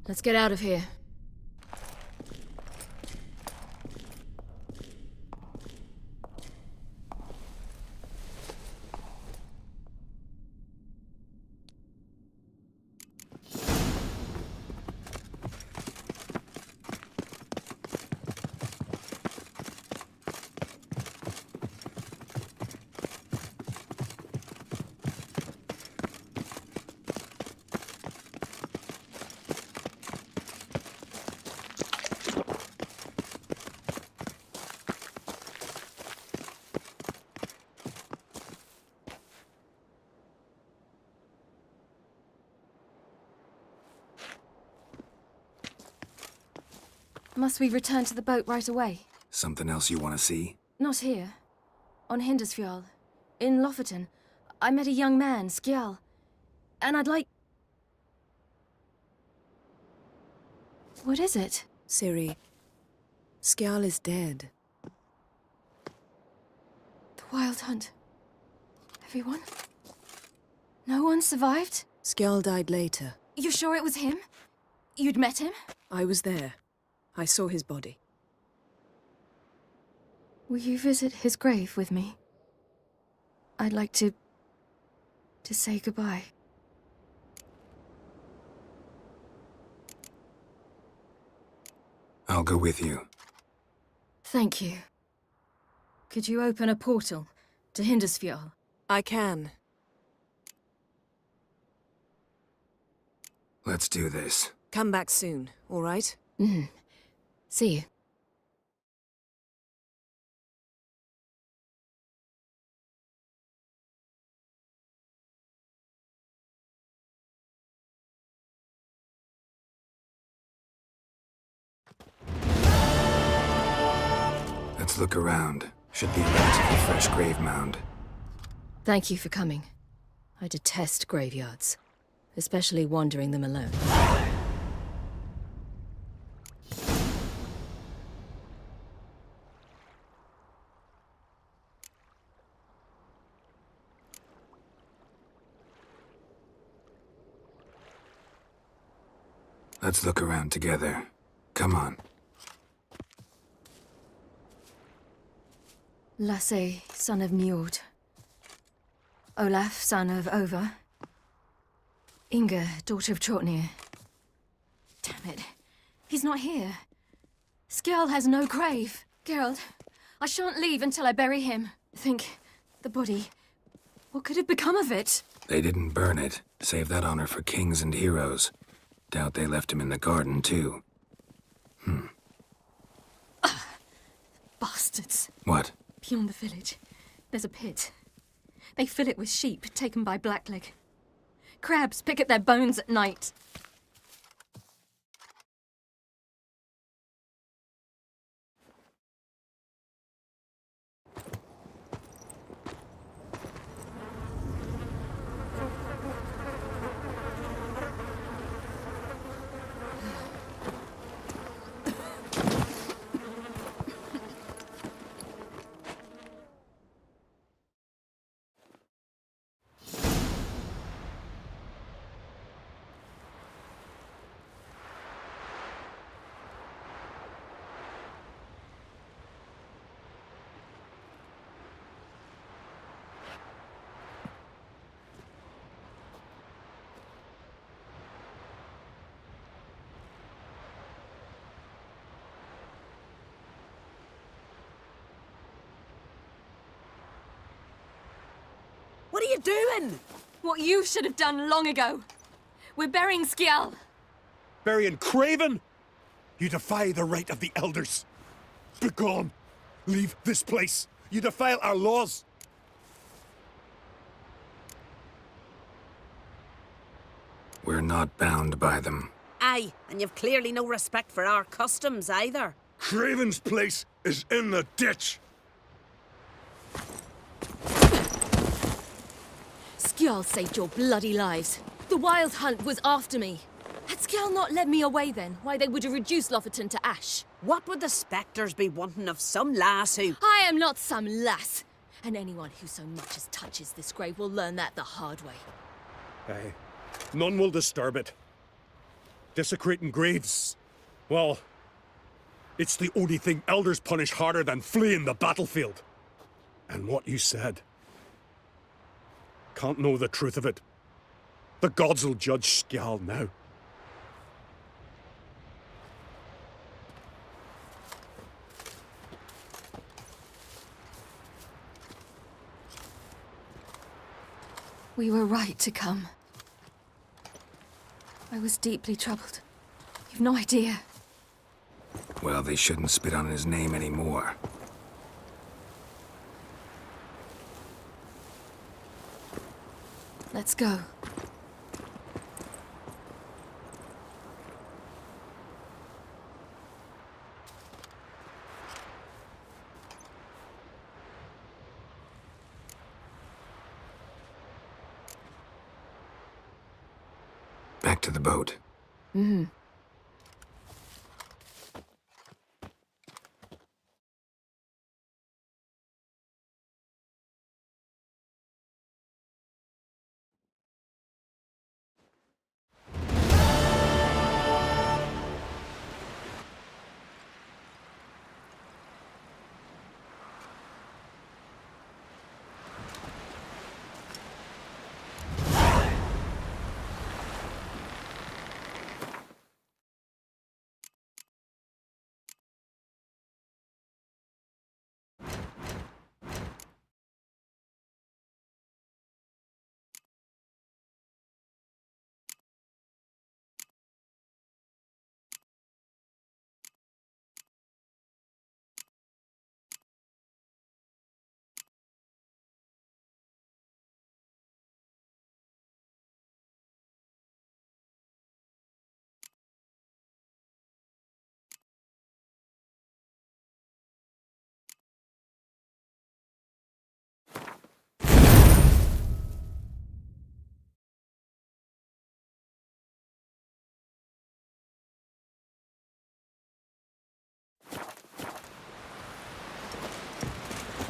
K: Let's get out of here. Must we return to the boat right away?
E: Something else you want to see?
K: Not here. On Hindisfjall. In Lofoten. I met a young man, Skjal. And I'd like... What is it?
G: Ciri, Skjal is dead.
K: The Wild Hunt. Everyone? No one survived?
G: Skjal died later.
K: You sure it was him? You'd met him?
G: I was there. I saw his body.
K: Will you visit his grave with me? I'd like to say goodbye.
E: I'll go with you.
K: Thank you. Could you open a portal to Hindisfjall?
G: I can.
E: Let's do this.
G: Come back soon, all right?
K: See you.
E: Let's look around. Should be a relatively fresh grave mound.
K: Thank you for coming. I detest graveyards, especially wandering them alone.
E: Let's look around together. Come on.
K: Lasse, son of Njord. Olaf, son of Over. Inga, daughter of Trotnir. Damn it. He's not here. Skjall has no grave. Geralt, I shan't leave until I bury him. Think, the body. What could have become of it?
E: They didn't burn it. Save that honor for kings and heroes. Doubt they left him in the garden, too.
K: Bastards.
E: What?
K: Beyond the village, there's a pit. They fill it with sheep taken by Blackleg. Crabs pick at their bones at night.
Q: What are you doing?
K: What you should have done long ago. We're burying Skjall.
A: Burying Craven? You defy the right of the elders. Begone! Leave this place. You defile our laws.
E: We're not bound by them.
Q: Aye, and you've clearly no respect for our customs either.
A: Craven's place is in the ditch.
K: Skjall saved your bloody lives. The Wild Hunt was after me. Had Skjall not led me away then, why they would have reduced Lofoten to ash.
Q: What would the spectres be wanting of some lass who...
K: I am not some lass. And anyone who so much as touches this grave will learn that the hard way.
A: Aye. None will disturb it. Desecrating graves. Well, it's the only thing elders punish harder than fleeing the battlefield. And what you said. Can't know the truth of it. The gods will judge Skjall now.
K: We were right to come. I was deeply troubled. You've no idea.
E: Well, they shouldn't spit on his name anymore.
K: Let's go.
E: Back to the boat.
K: Mm-hmm.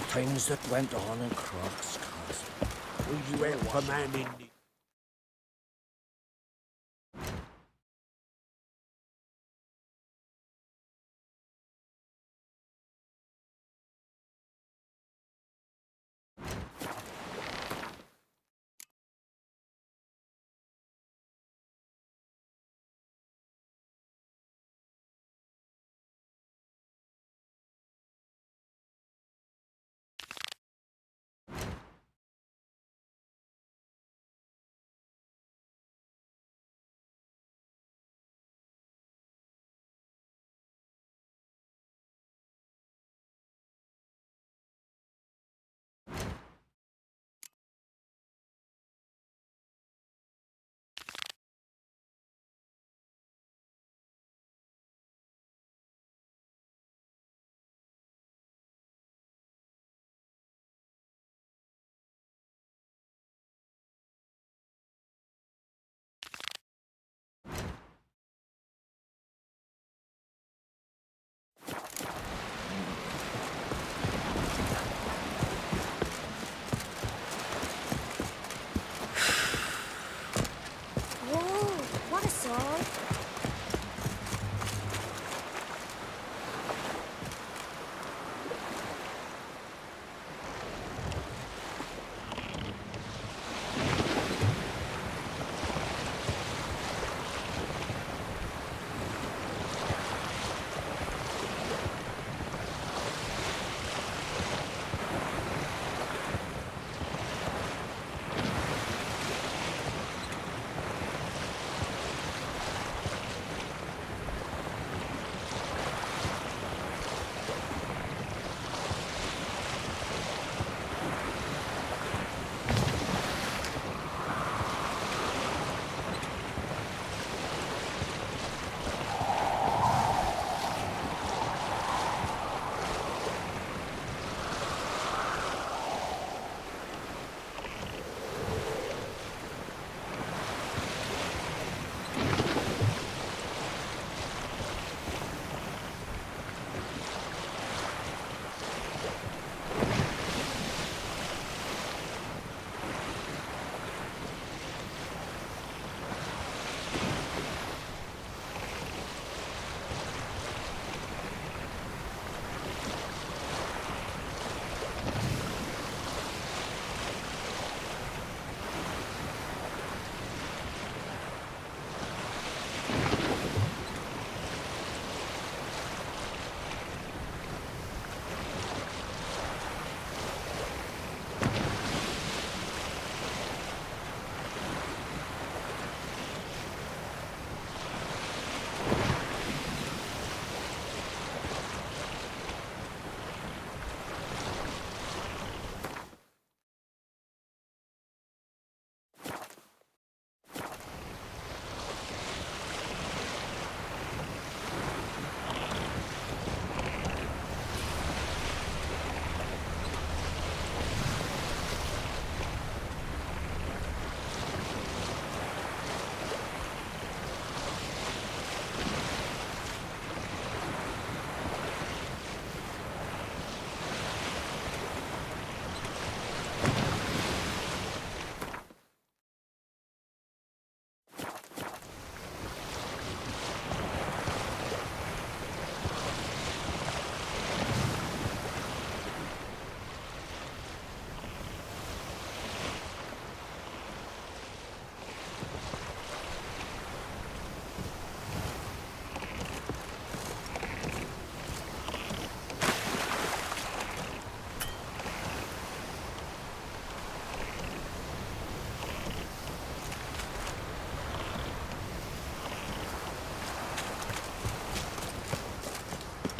B: Things that went on in Croc's Castle. We were commanding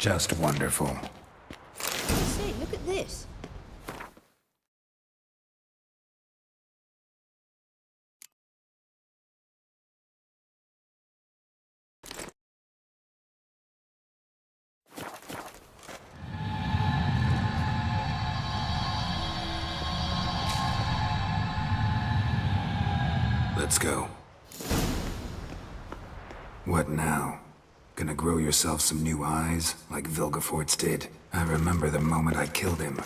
E: Just wonderful.
T: Say, look at this.
E: Let's go. What now? Gonna grow yourself some new eyes, like Vilgefortz did? I remember the moment I killed him.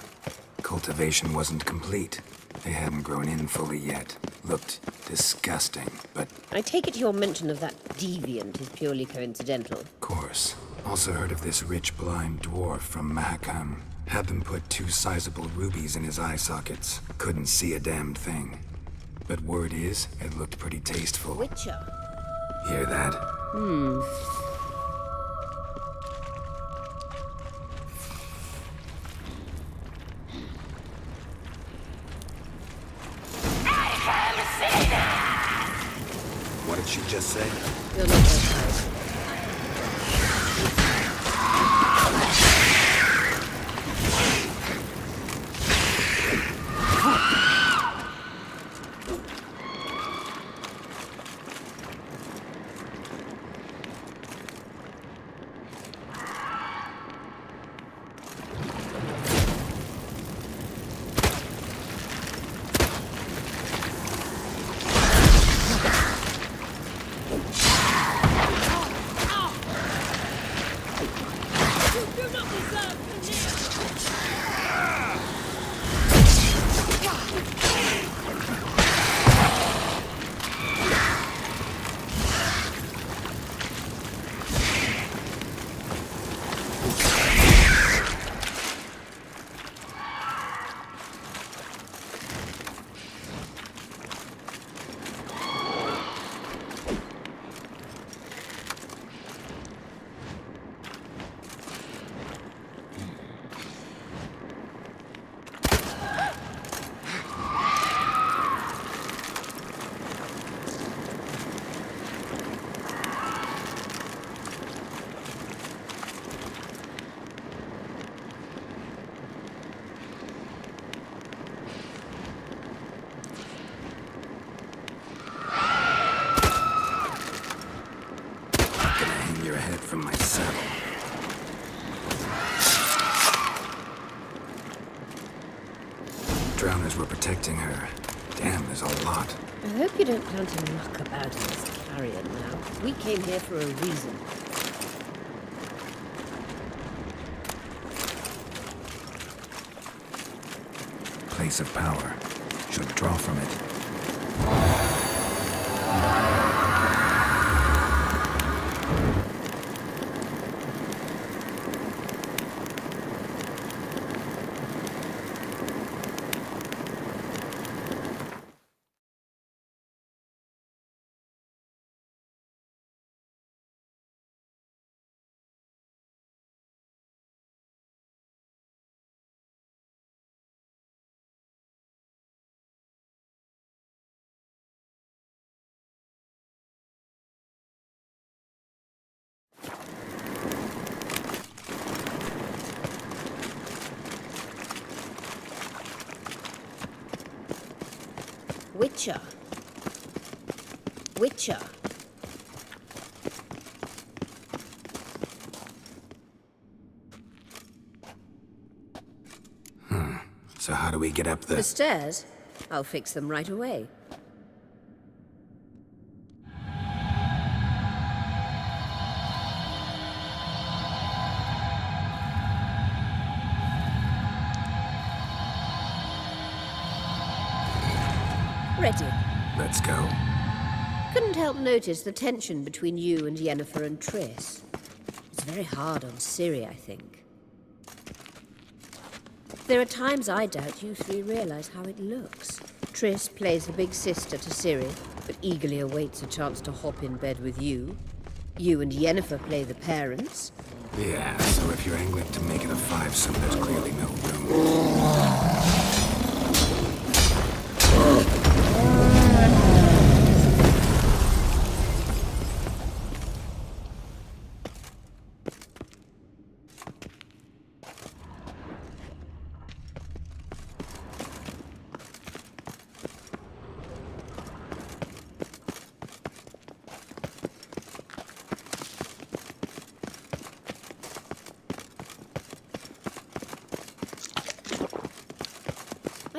E: Cultivation wasn't complete. They hadn't grown in fully yet. Looked disgusting, but...
T: I take it your mention of that deviant is purely coincidental.
E: Of course. Also heard of this rich blind dwarf from Mahakam. Had them put 2 sizable rubies in his eye sockets. Couldn't see a damned thing. But word is, it looked pretty tasteful.
T: Witcher.
E: Hear that? What did she just say?
T: You're not surprised.
E: From my saddle. Drowners were protecting her. Damn, there's a lot.
T: I hope you don't plan to muck about in this carrion now. We came here for a reason.
E: Place of power. Should draw from it.
T: Witcher. Witcher.
E: So how do we get up the...
T: The stairs? I'll fix them right away. Ready.
E: Let's go.
T: Couldn't help notice the tension between you and Yennefer and Triss. It's very hard on Ciri, I think. There are times I doubt you three realize how it looks. Triss plays the big sister to Ciri, but eagerly awaits a chance to hop in bed with you. You and Yennefer play the parents.
E: Yeah, so if you're angling to make it a 5-some, there's clearly no room.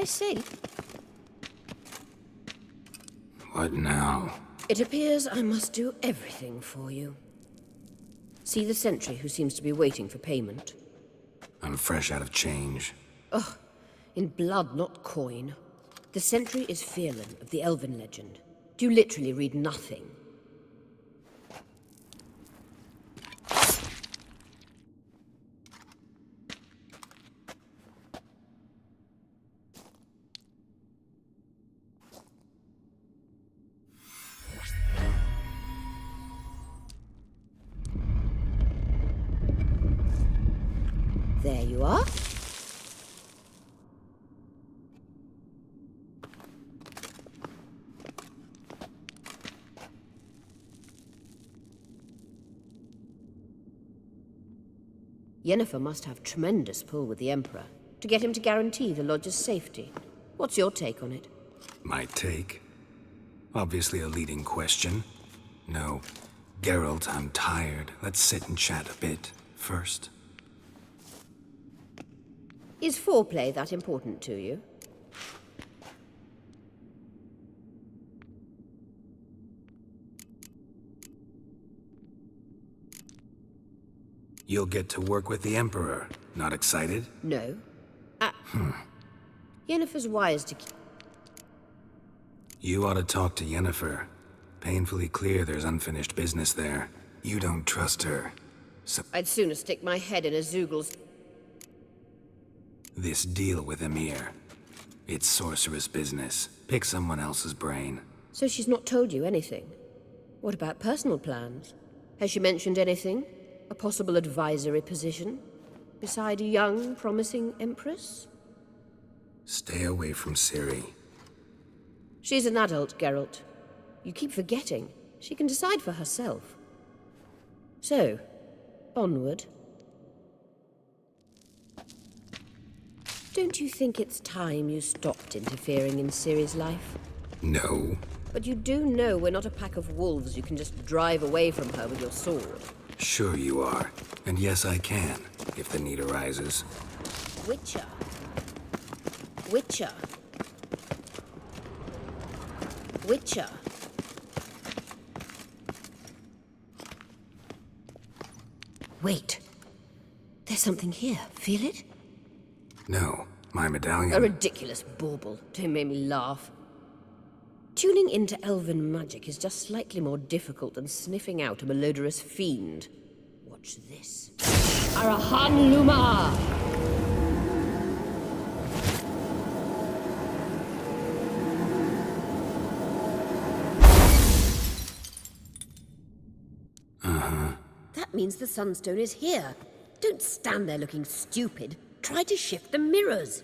T: say?
E: What now?
T: It appears I must do everything for you. See the sentry who seems to be waiting for payment?
E: I'm fresh out of change.
T: Ugh, in blood, not coin. The sentry is Phelan of the Elven legend. Do you literally read nothing? There you are. Yennefer must have tremendous pull with the Emperor to get him to guarantee the Lodge's safety. What's your take on it?
E: My take? Obviously a leading question. No. Geralt, I'm tired. Let's sit and chat a bit first.
T: Is foreplay that important to you?
E: You'll get to work with the Emperor. Not excited?
T: No. Yennefer's wise to keep...
E: You ought to talk to Yennefer. Painfully clear there's unfinished business there. You don't trust her. So
T: I'd sooner stick my head in a Zoogl's...
E: this deal with Emir. It's sorceress business. Pick someone else's brain.
T: So she's not told you anything? What about personal plans? Has she mentioned anything? A possible advisory position? Beside a young, promising Empress?
E: Stay away from Ciri.
T: She's an adult, Geralt. You keep forgetting. She can decide for herself. So, onward. Don't you think it's time you stopped interfering in Ciri's life?
E: No.
T: But you do know we're not a pack of wolves you can just drive away from her with your sword.
E: Sure you are. And yes, I can, if the need arises.
T: Witcher. Witcher. Witcher. Wait. There's something here. Feel it?
E: No, my medallion.
T: A ridiculous bauble. Don't make me laugh. Tuning into elven magic is just slightly more difficult than sniffing out a malodorous fiend. Watch this. Arahan Luma! That means the Sunstone is here. Don't stand there looking stupid. Try to shift the mirrors.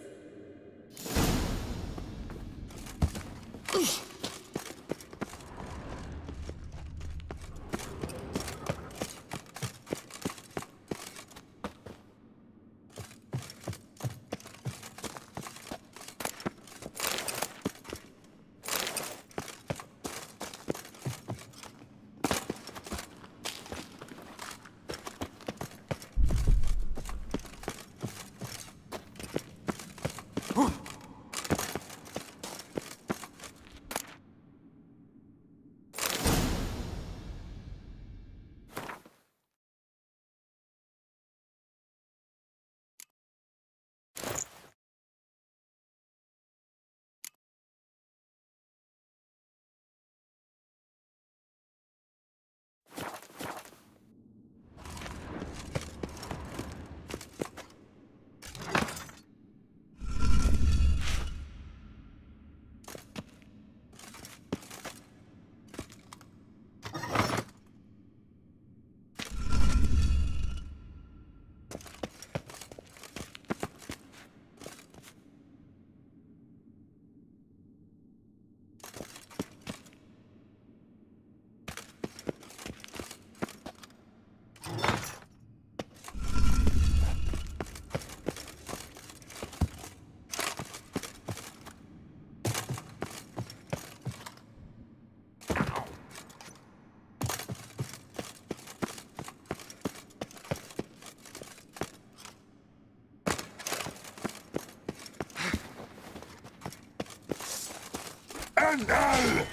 B: Vandal!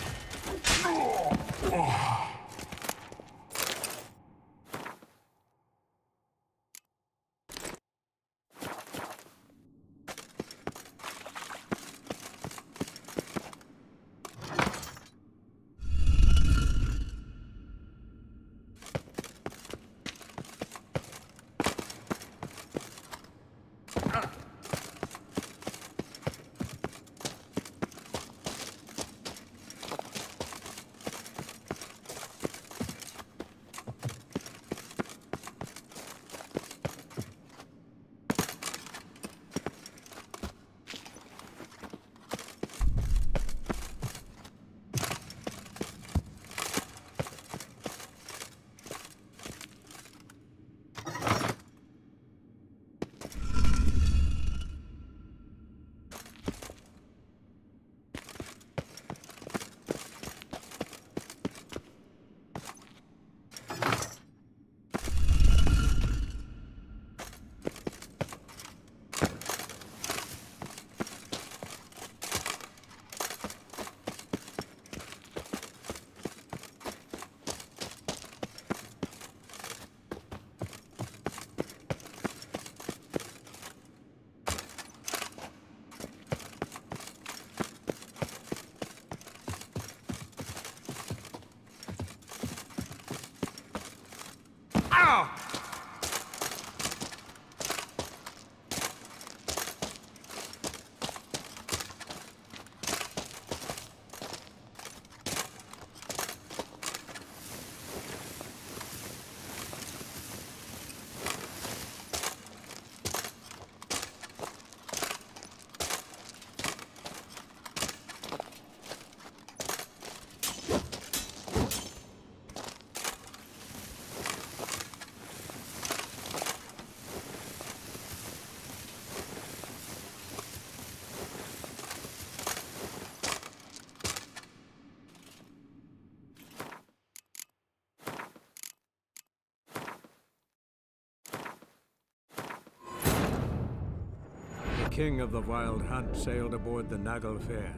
J: The king of the Wild Hunt sailed aboard the Naglfar,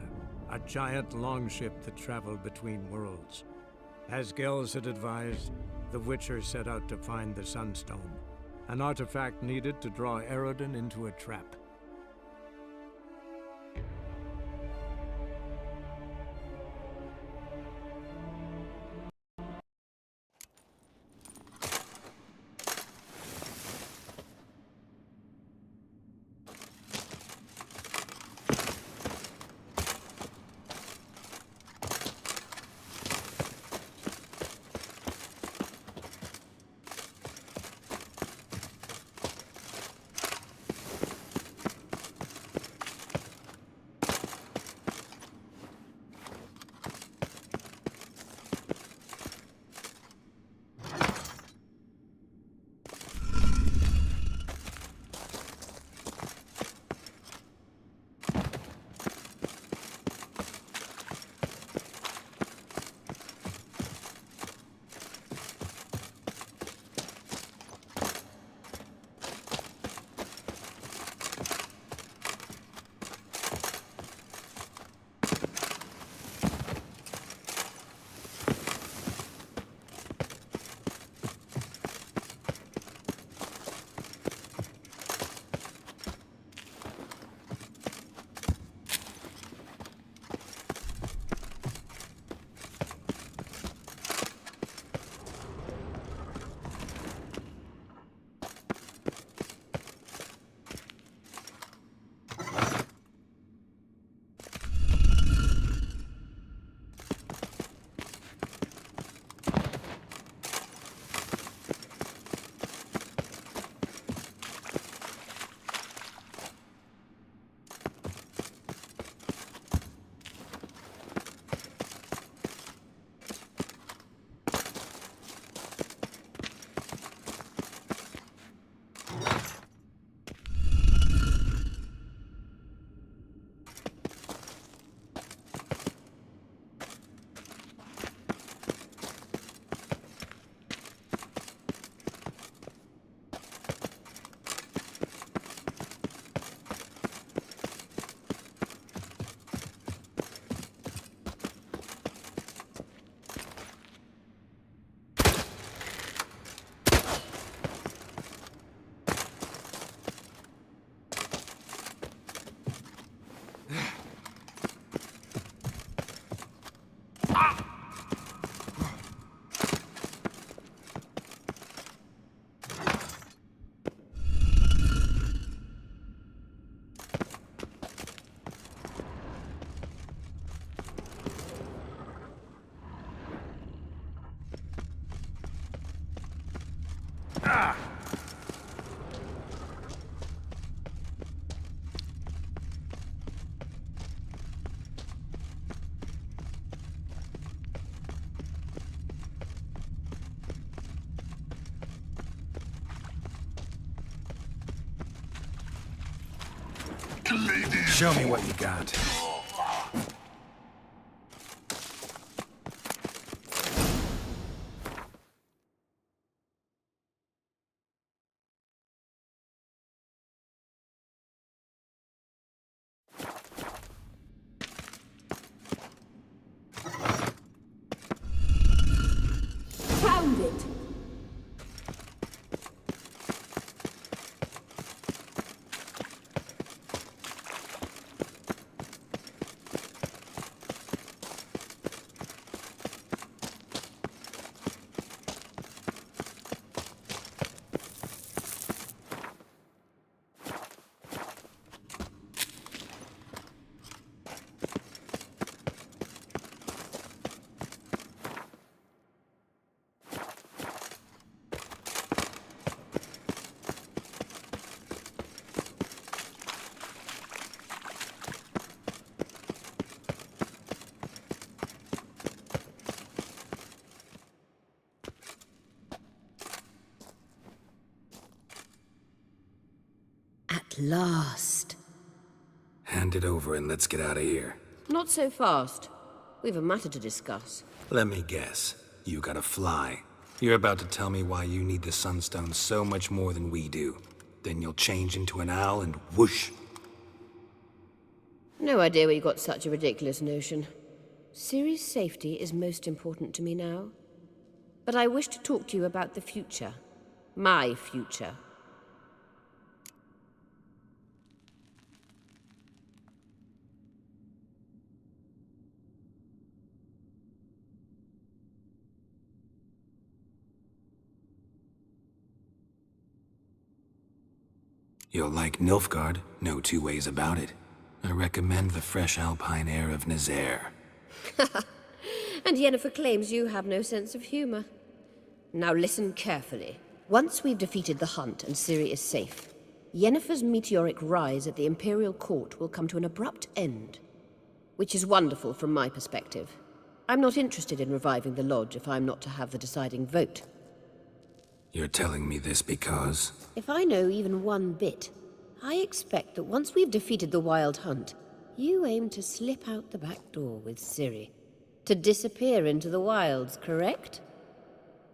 J: a giant longship that traveled between worlds. As Gels had advised, the Witcher set out to find the Sunstone, an artifact needed to draw Radeon into a trap.
E: Show me what you got.
T: Found it! At last.
E: Hand it over and let's get out of here.
T: Not so fast. We've a matter to discuss.
E: Let me guess. You gotta fly. You're about to tell me why you need the Sunstone so much more than we do. Then you'll change into an owl and whoosh.
T: No idea where you got such a ridiculous notion. Ciri's safety is most important to me now. But I wish to talk to you about the future. My future.
E: You'll like Nilfgaard, no two ways about it. I recommend the fresh alpine air of Nazaire.
T: And Yennefer claims you have no sense of humor. Now listen carefully. Once we've defeated the hunt and Ciri is safe, Yennefer's meteoric rise at the Imperial Court will come to an abrupt end. Which is wonderful from my perspective. I'm not interested in reviving the Lodge if I'm not to have the deciding vote.
E: You're telling me this because...
T: If I know even one bit, I expect that once we've defeated the Wild Hunt, you aim to slip out the back door with Ciri. To disappear into the wilds, correct?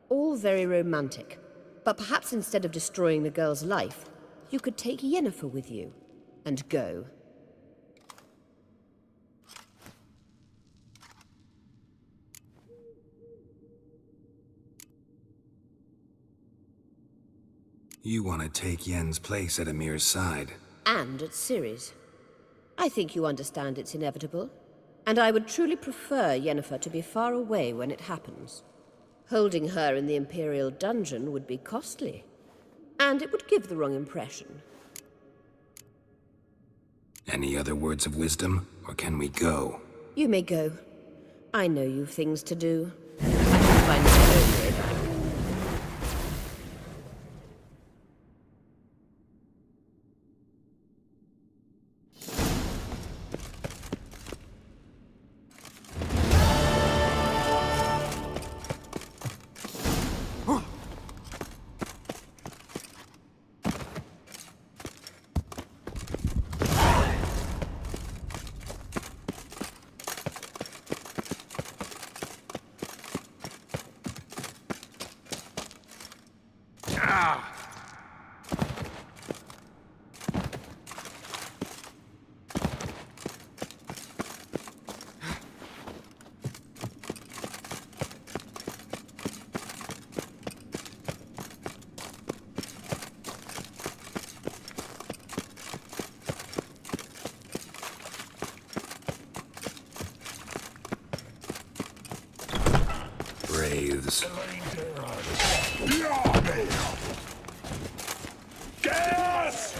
T: All very romantic. But perhaps instead of destroying the girl's life, you could take Yennefer with you, and go.
E: You want to take Yen's place at Amir's side.
T: And at Ciri's. I think you understand it's inevitable. And I would truly prefer Yennefer to be far away when it happens. Holding her in the Imperial dungeon would be costly. And it would give the wrong impression.
E: Any other words of wisdom, or can we go?
T: You may go. I know you've things to do. I can find my own way back.
E: Wraiths.
A: Gas!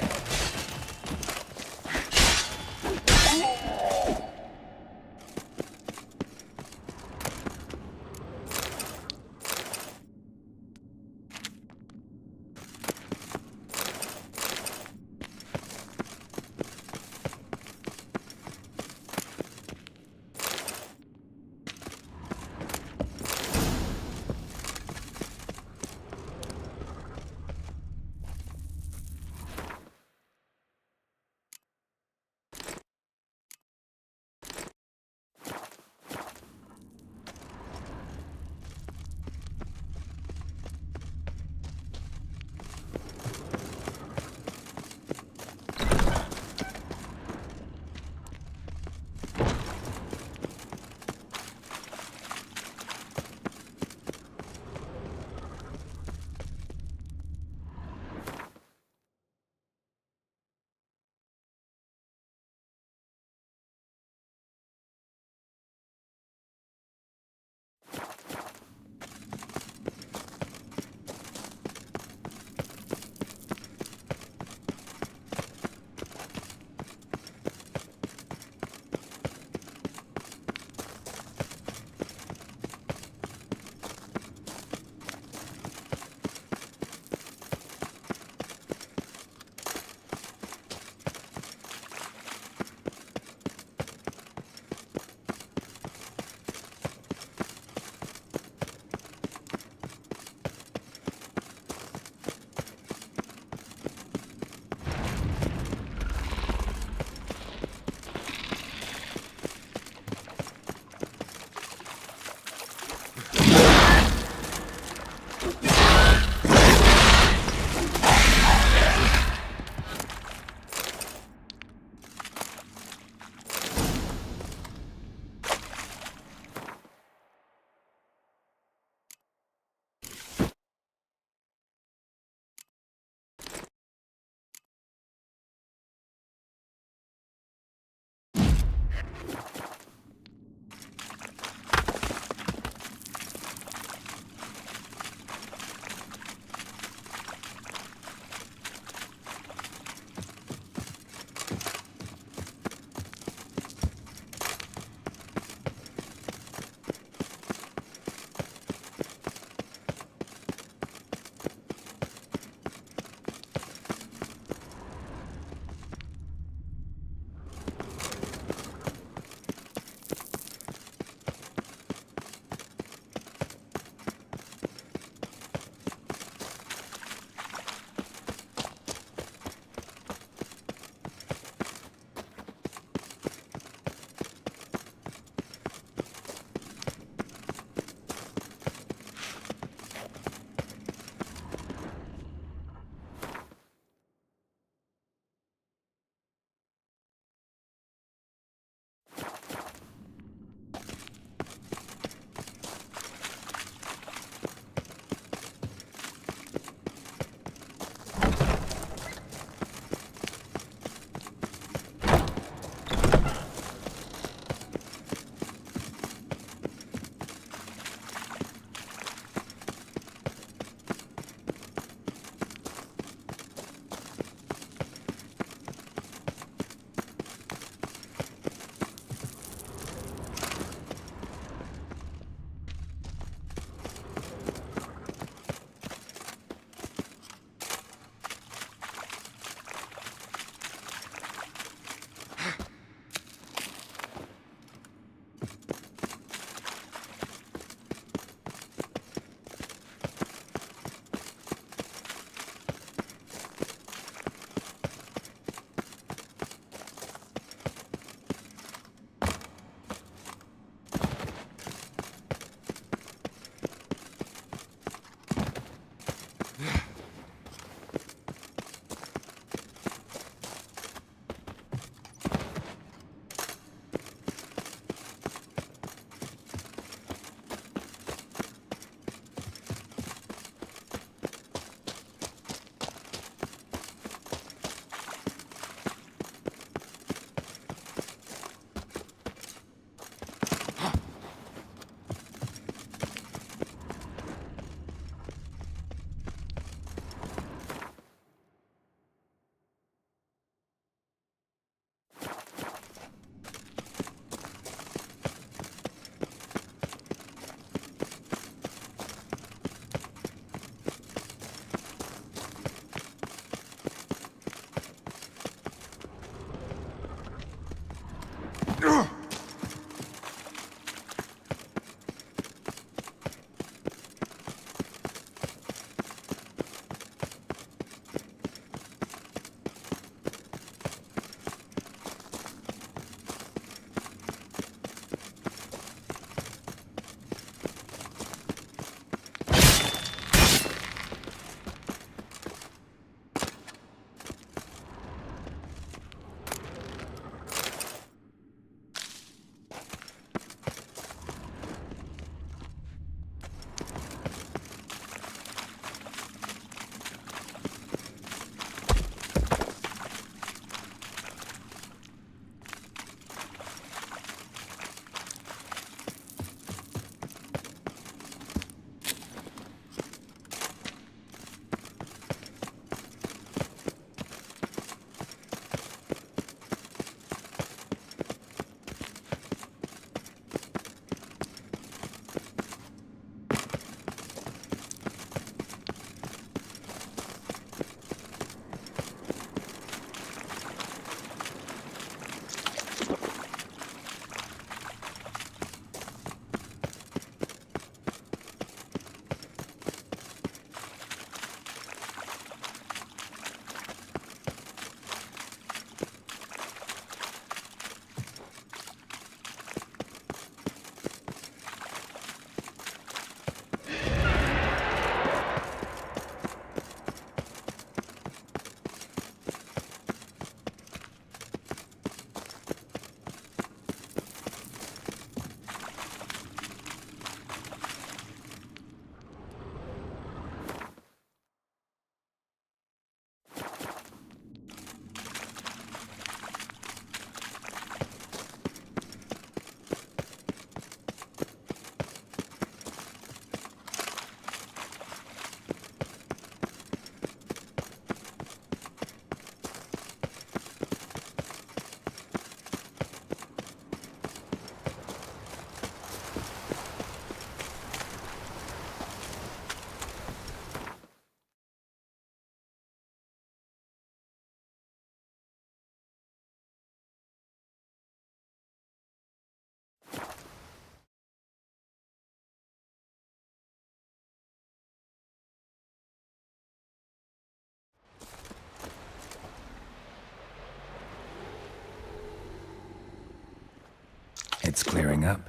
E: It's clearing up.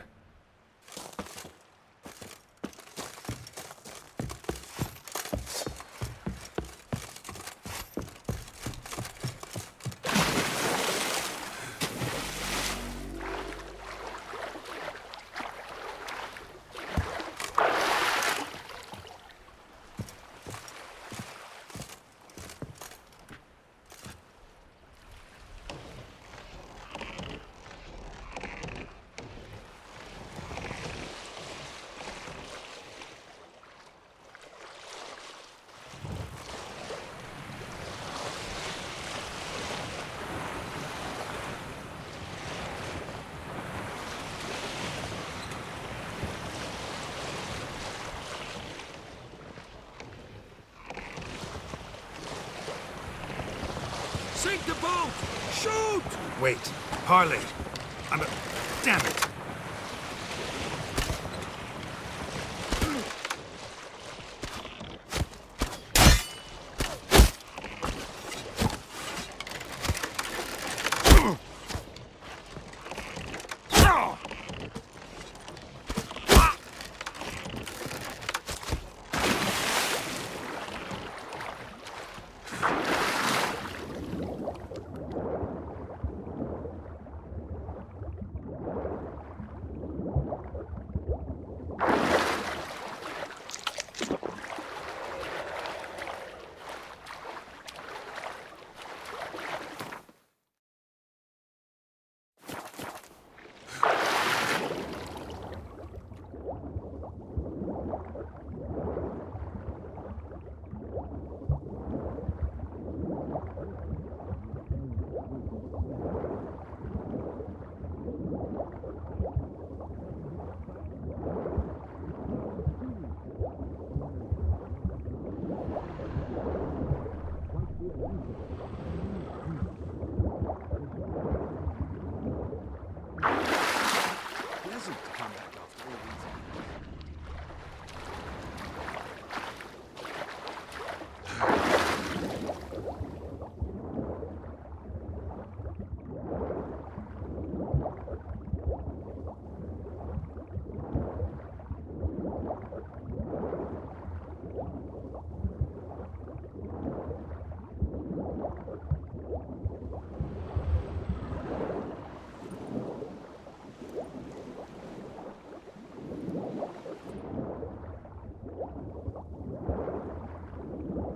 M: Sink the boat! Shoot! Wait, parley. Damn it!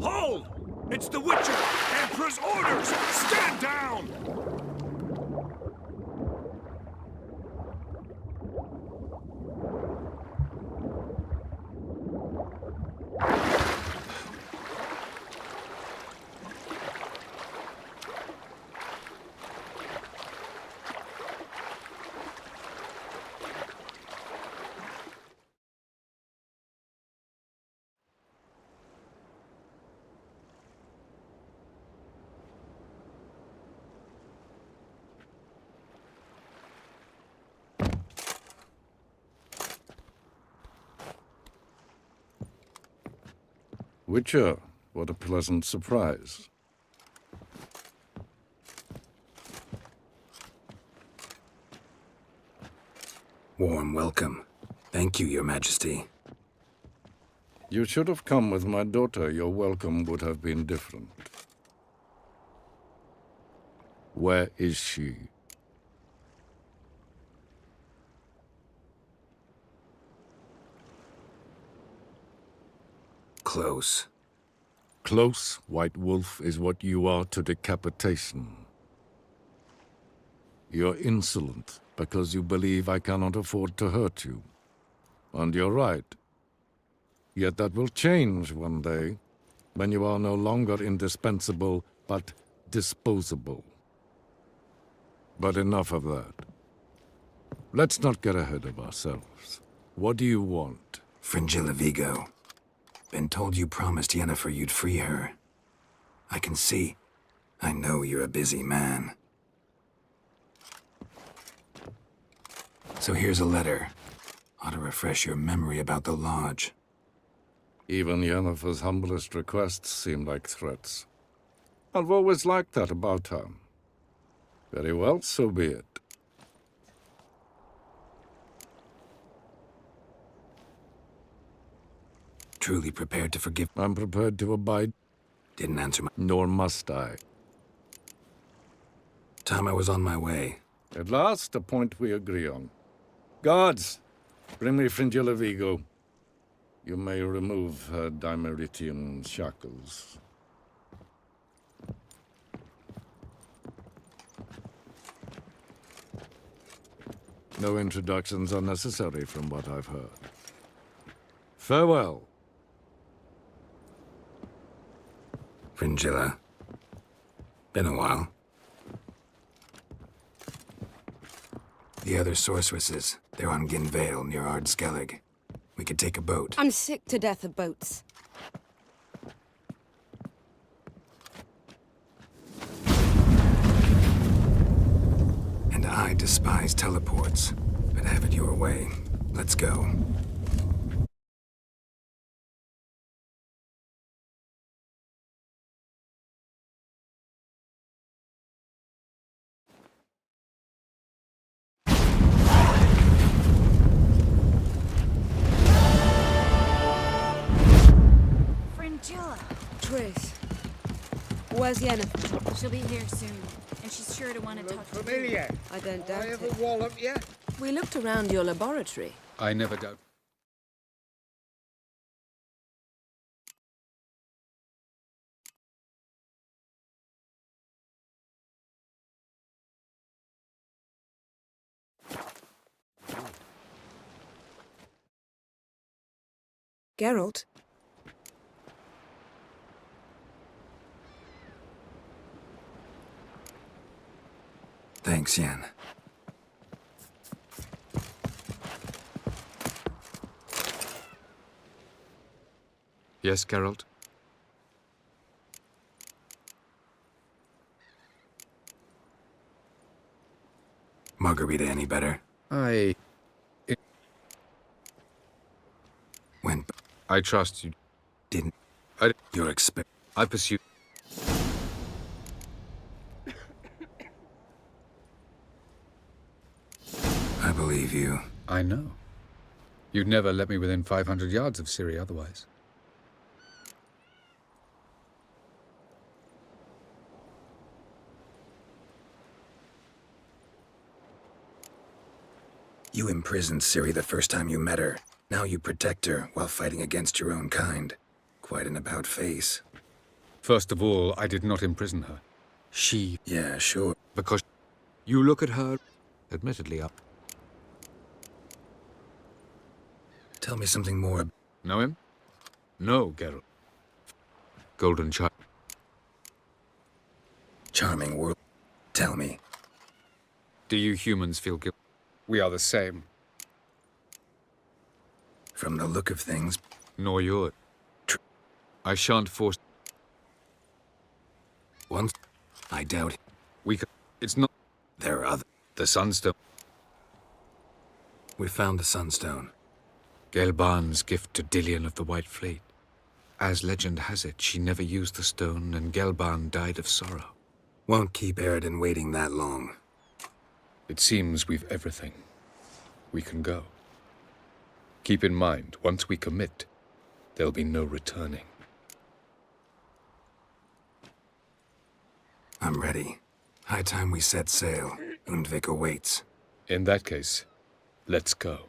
M: Hold! It's the Witcher! Emperor's orders! Stand down!
I: Witcher, what a pleasant surprise.
E: Warm welcome. Thank you, Your Majesty.
I: You should have come with my daughter. Your welcome would have been different. Where is she?
E: Close.
I: Close, White Wolf, is what you are to decapitation. You're insolent because you believe I cannot afford to hurt you. And you're right. Yet that will change one day, when you are no longer indispensable, but disposable. But enough of that. Let's not get ahead of ourselves. What do you want?
E: Fringilla Vigo. Been told you promised Yennefer you'd free her. I can see. I know you're a busy man. So here's a letter. Ought to refresh your memory about the Lodge.
I: Even Yennefer's humblest requests seem like threats. I've always liked that about her. Very well, so be it.
E: truly prepared to forgive.
I: I'm prepared to abide.
E: Didn't answer my...
I: Nor must I.
E: Time I was on my way.
I: At last, a point we agree on. Guards, bring me Fringilla Vigo. You may remove her Dimeritian shackles. No introductions are necessary from what I've heard. Farewell.
E: Fringilla. Been a while. The other sorceresses, they're on Ginvale near Ardskellig. We could take a boat.
D: I'm sick to death of boats.
E: And I despise teleports, but have it your way. Let's go.
Q: Fringilla.
D: Trish, where's Yennefer?
Q: She'll be here soon, and she's sure to want to talk to you.
B: Familiar.
D: I don't doubt
B: I
D: it.
B: ever wallop you?
G: We looked around your laboratory.
E: I never doubt.
G: Geralt?
E: Thanks, Yen.
V: Yes, Geralt?
E: Margarita any better? When...
V: I trust you.
E: Didn't... You're expect...
V: I pursue...
E: I believe you.
V: I know. You'd never let me within 500 yards of Ciri otherwise.
E: You imprisoned Ciri the first time you met her. Now you protect her while fighting against your own kind. Quite an about-face.
V: First of all, I did not imprison her. She...
E: Yeah, sure.
V: Because you look at her, admittedly up.
E: Tell me something more.
V: Know him? No, Geralt. Golden Child.
E: Charming world. Tell me.
V: Do you humans feel guilty? We are the same.
E: From the look of things.
V: Nor yours. I shan't force...
E: Once? I doubt it.
V: We can... It's not...
E: There are other...
V: The Sunstone.
E: We found the Sunstone.
V: Gelban's gift to Dillion of the White Fleet. As legend has it, she never used the stone, and Gelban died of sorrow.
E: Won't keep Eridan waiting that long.
V: It seems we've everything. We can go. Keep in mind, once we commit, there'll be no returning.
E: I'm ready. High time we set sail. Undvik awaits.
V: In that case, let's go.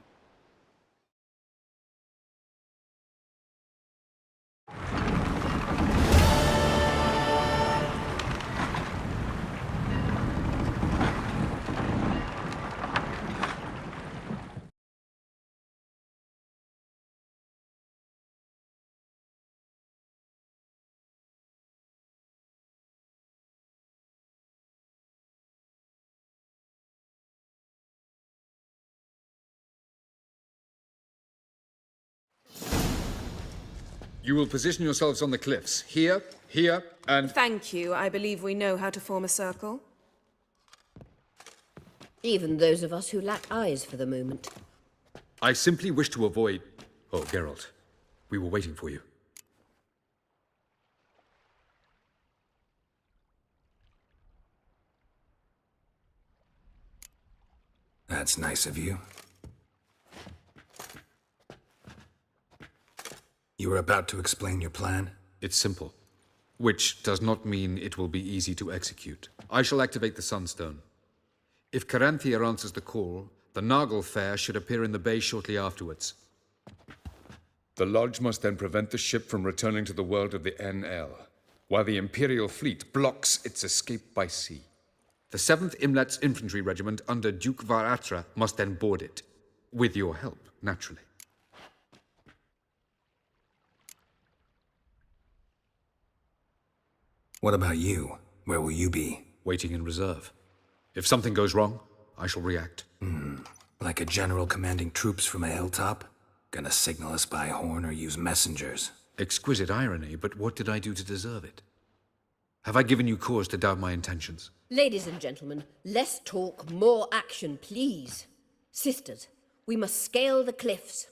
V: You will position yourselves on the cliffs. Here, here, and...
G: Thank you. I believe we know how to form a circle.
T: Even those of us who lack eyes for the moment.
V: I simply wish to avoid... Oh, Geralt. We were waiting for you.
E: That's nice of you. You were about to explain your plan?
V: It's simple. Which does not mean it will be easy to execute. I shall activate the Sunstone. If Caranthia answers the call, the Naglfare should appear in the bay shortly afterwards. The Lodge must then prevent the ship from returning to the world of the NL, while the Imperial fleet blocks its escape by sea. The 7th Imlet's Infantry Regiment under Duke Varatra must then board it. With your help, naturally.
E: What about you? Where will you be?
V: Waiting in reserve. If something goes wrong, I shall react.
E: Like a general commanding troops from a hilltop? Gonna signal us by horn or use messengers?
V: Exquisite irony, but what did I do to deserve it? Have I given you cause to doubt my intentions?
T: Ladies and gentlemen, less talk, more action, please. Sisters, we must scale the cliffs.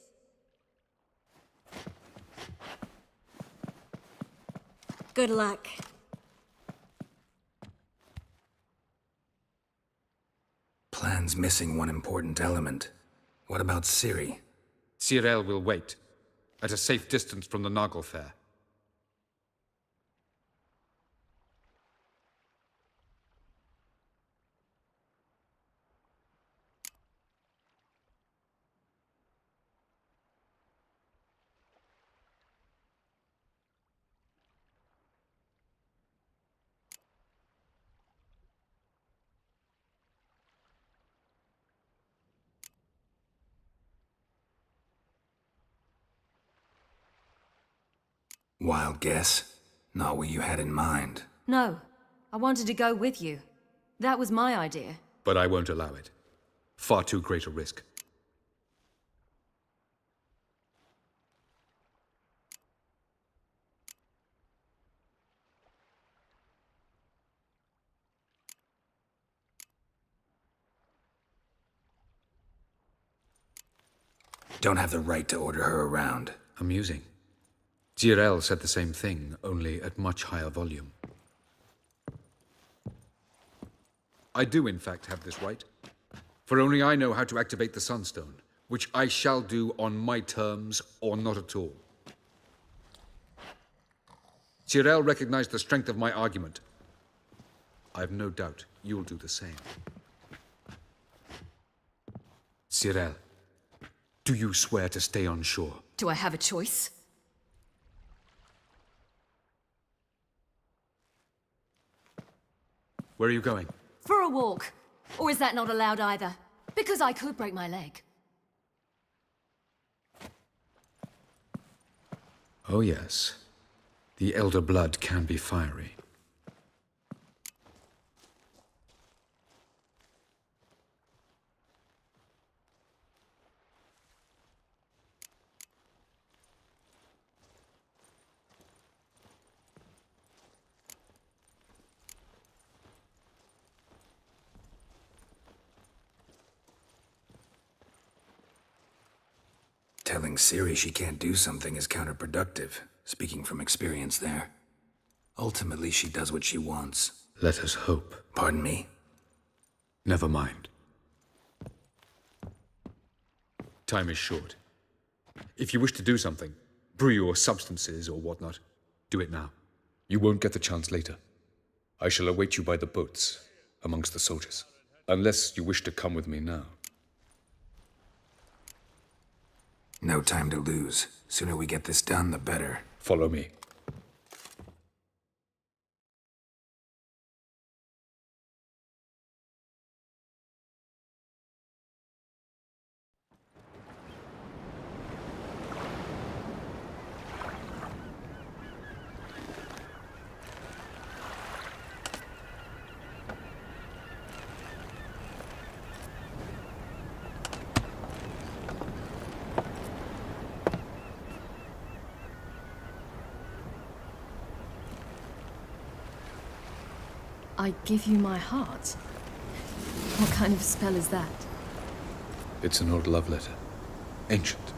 D: Good luck.
E: Plan's missing one important element. What about Ciri?
V: Cyril will wait, at a safe distance from the Naglfare.
E: Wild guess? Not what you had in mind.
K: No, I wanted to go with you. That was my idea.
V: But I won't allow it. Far too great a risk.
E: Don't have the right to order her around.
V: Amusing. Cyril said the same thing, only at much higher volume. I do, in fact, have this right. For only I know how to activate the Sunstone, which I shall do on my terms or not at all. Cyril recognized the strength of my argument. I have no doubt you'll do the same. Cyril, do you swear to stay on shore?
K: Do I have a choice?
V: Where are you going?
K: For a walk. Or is that not allowed either? Because I could break my leg.
V: Oh yes. The elder blood can be fiery.
E: Telling Ciri she can't do something is counterproductive, speaking from experience there. Ultimately, she does what she wants.
V: Let us hope.
E: Pardon me?
V: Never mind. Time is short. If you wish to do something, brew your substances or whatnot, do it now. You won't get the chance later. I shall await you by the boats, amongst the soldiers. Unless you wish to come with me now.
E: No time to lose. Sooner we get this done, the better.
V: Follow me.
K: I give you my heart? What kind of spell is that?
V: It's an old love letter. Ancient.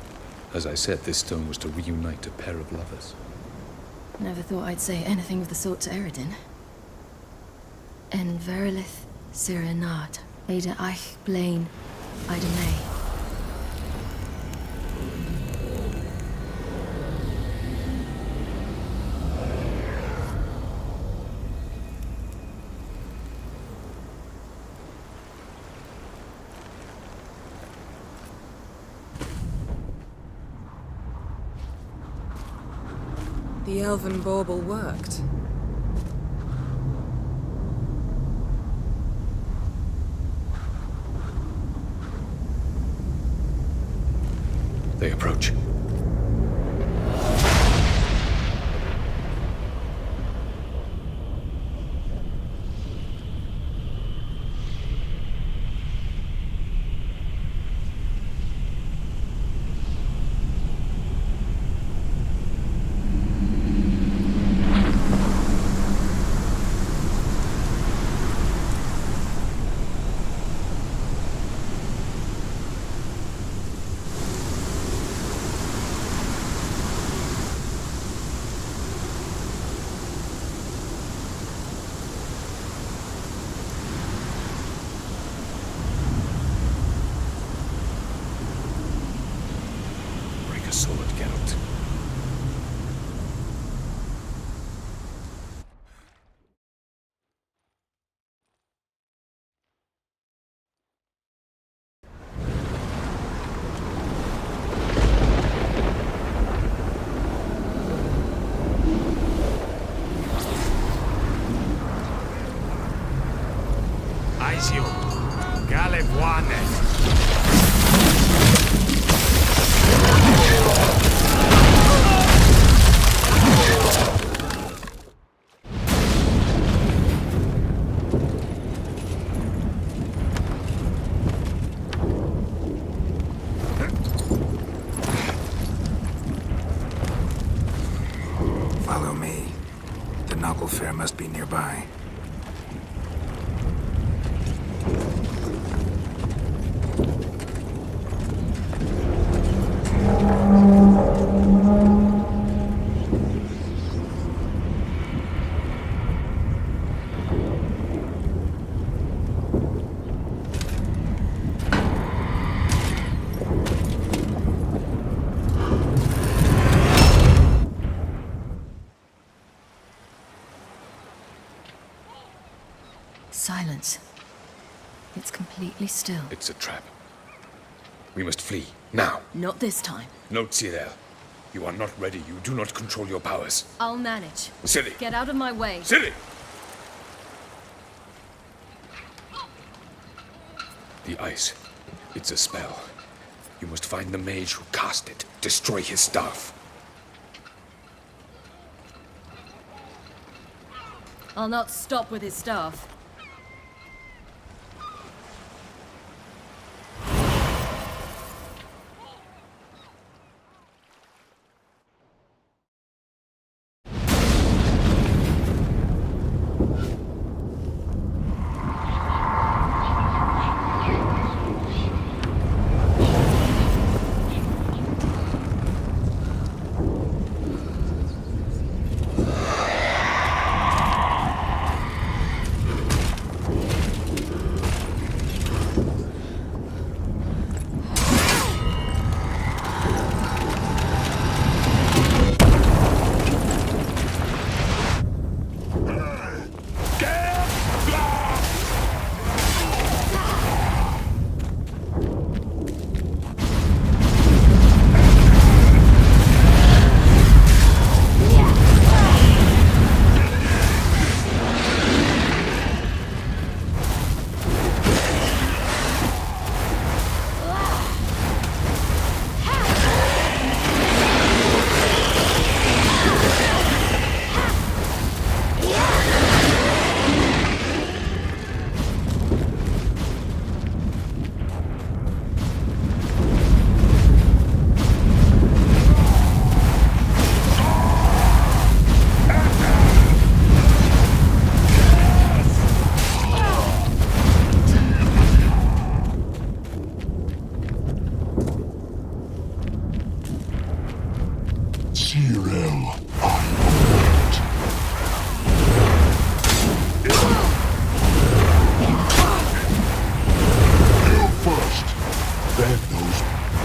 V: As I said, this stone was to reunite a pair of lovers.
K: Never thought I'd say anything of the sort to Eredin. En verilith Sirenad, Ada Eich Blaine, Ida May.
G: The elven bauble worked.
V: They approach. Sword, Geralt.
M: Aizio, Galevuane.
E: Follow me. The Noggle Fair must be nearby.
K: Silence. It's completely still.
V: It's a trap. We must flee, now.
K: Not this time.
V: Note, Cyril. You are not ready. You do not control your powers.
K: I'll manage.
V: Ciri!
K: Get out of my way.
V: Ciri! The ice. It's a spell. You must find the mage who cast it. Destroy his staff.
K: I'll not stop with his staff.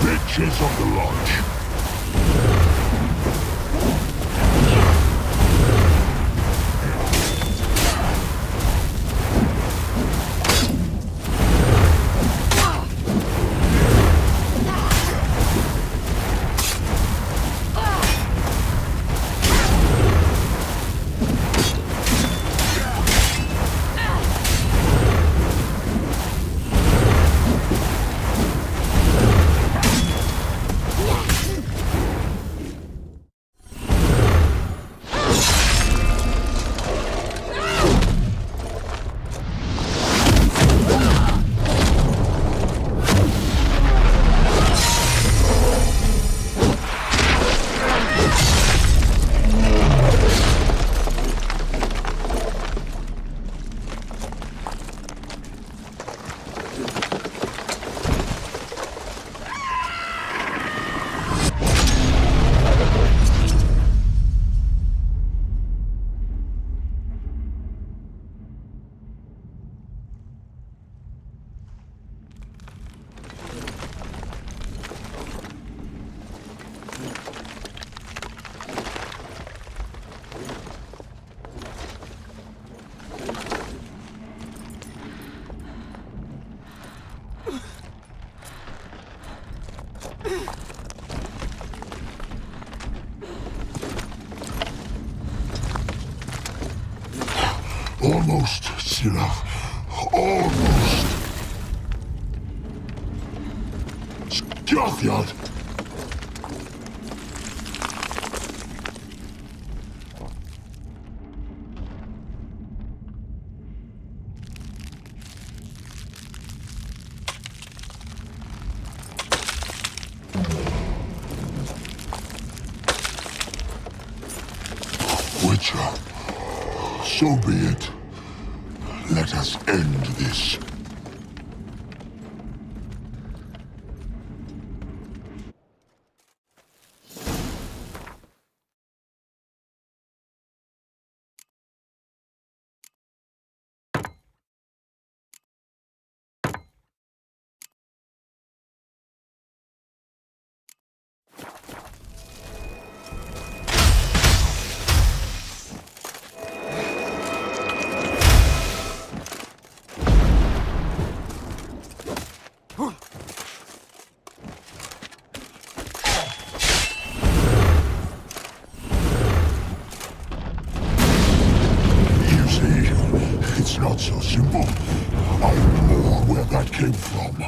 C: Bitches of the lodge. Almost, Sila. Almost. Skjafjad. Witcher, so be it. Let us end this. It's not so simple. I know where that came from.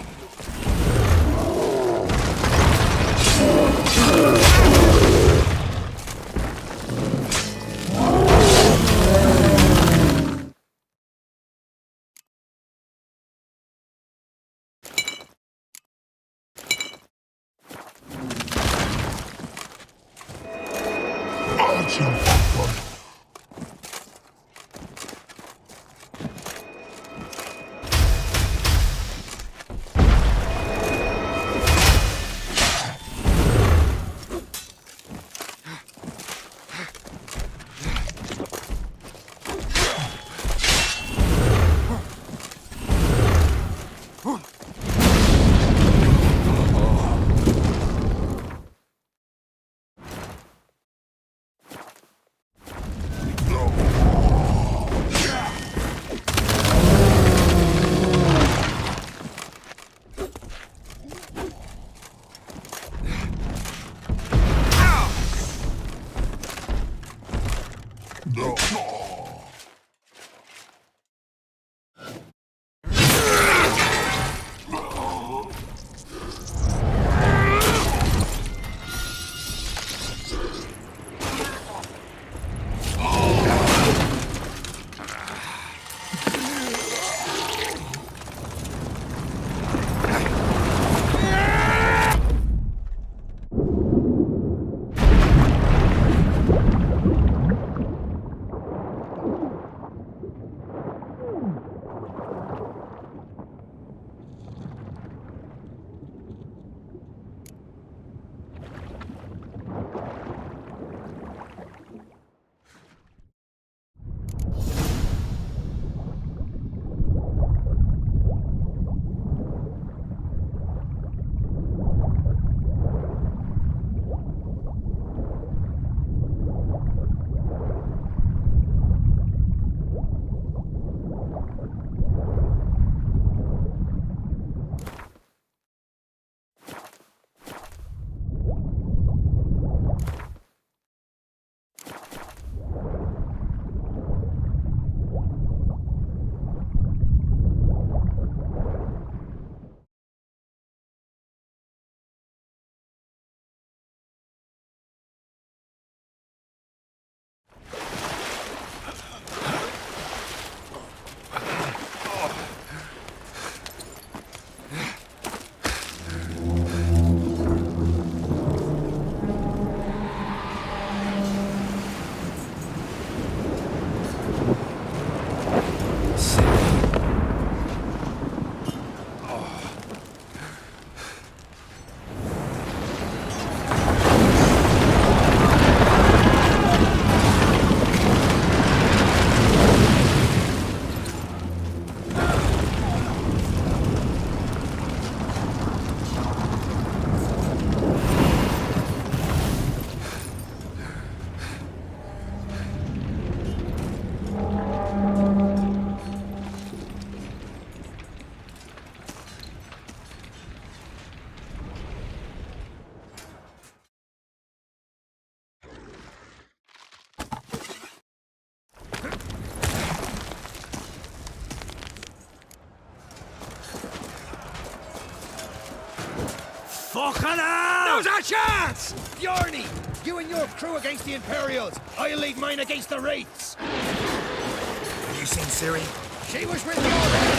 M: fucking hell!
F: There's a chance! Bjarni, you and your crew against the Imperials. I'll lead mine against the Wraiths.
O: Have you seen Ciri?
F: She was with you already.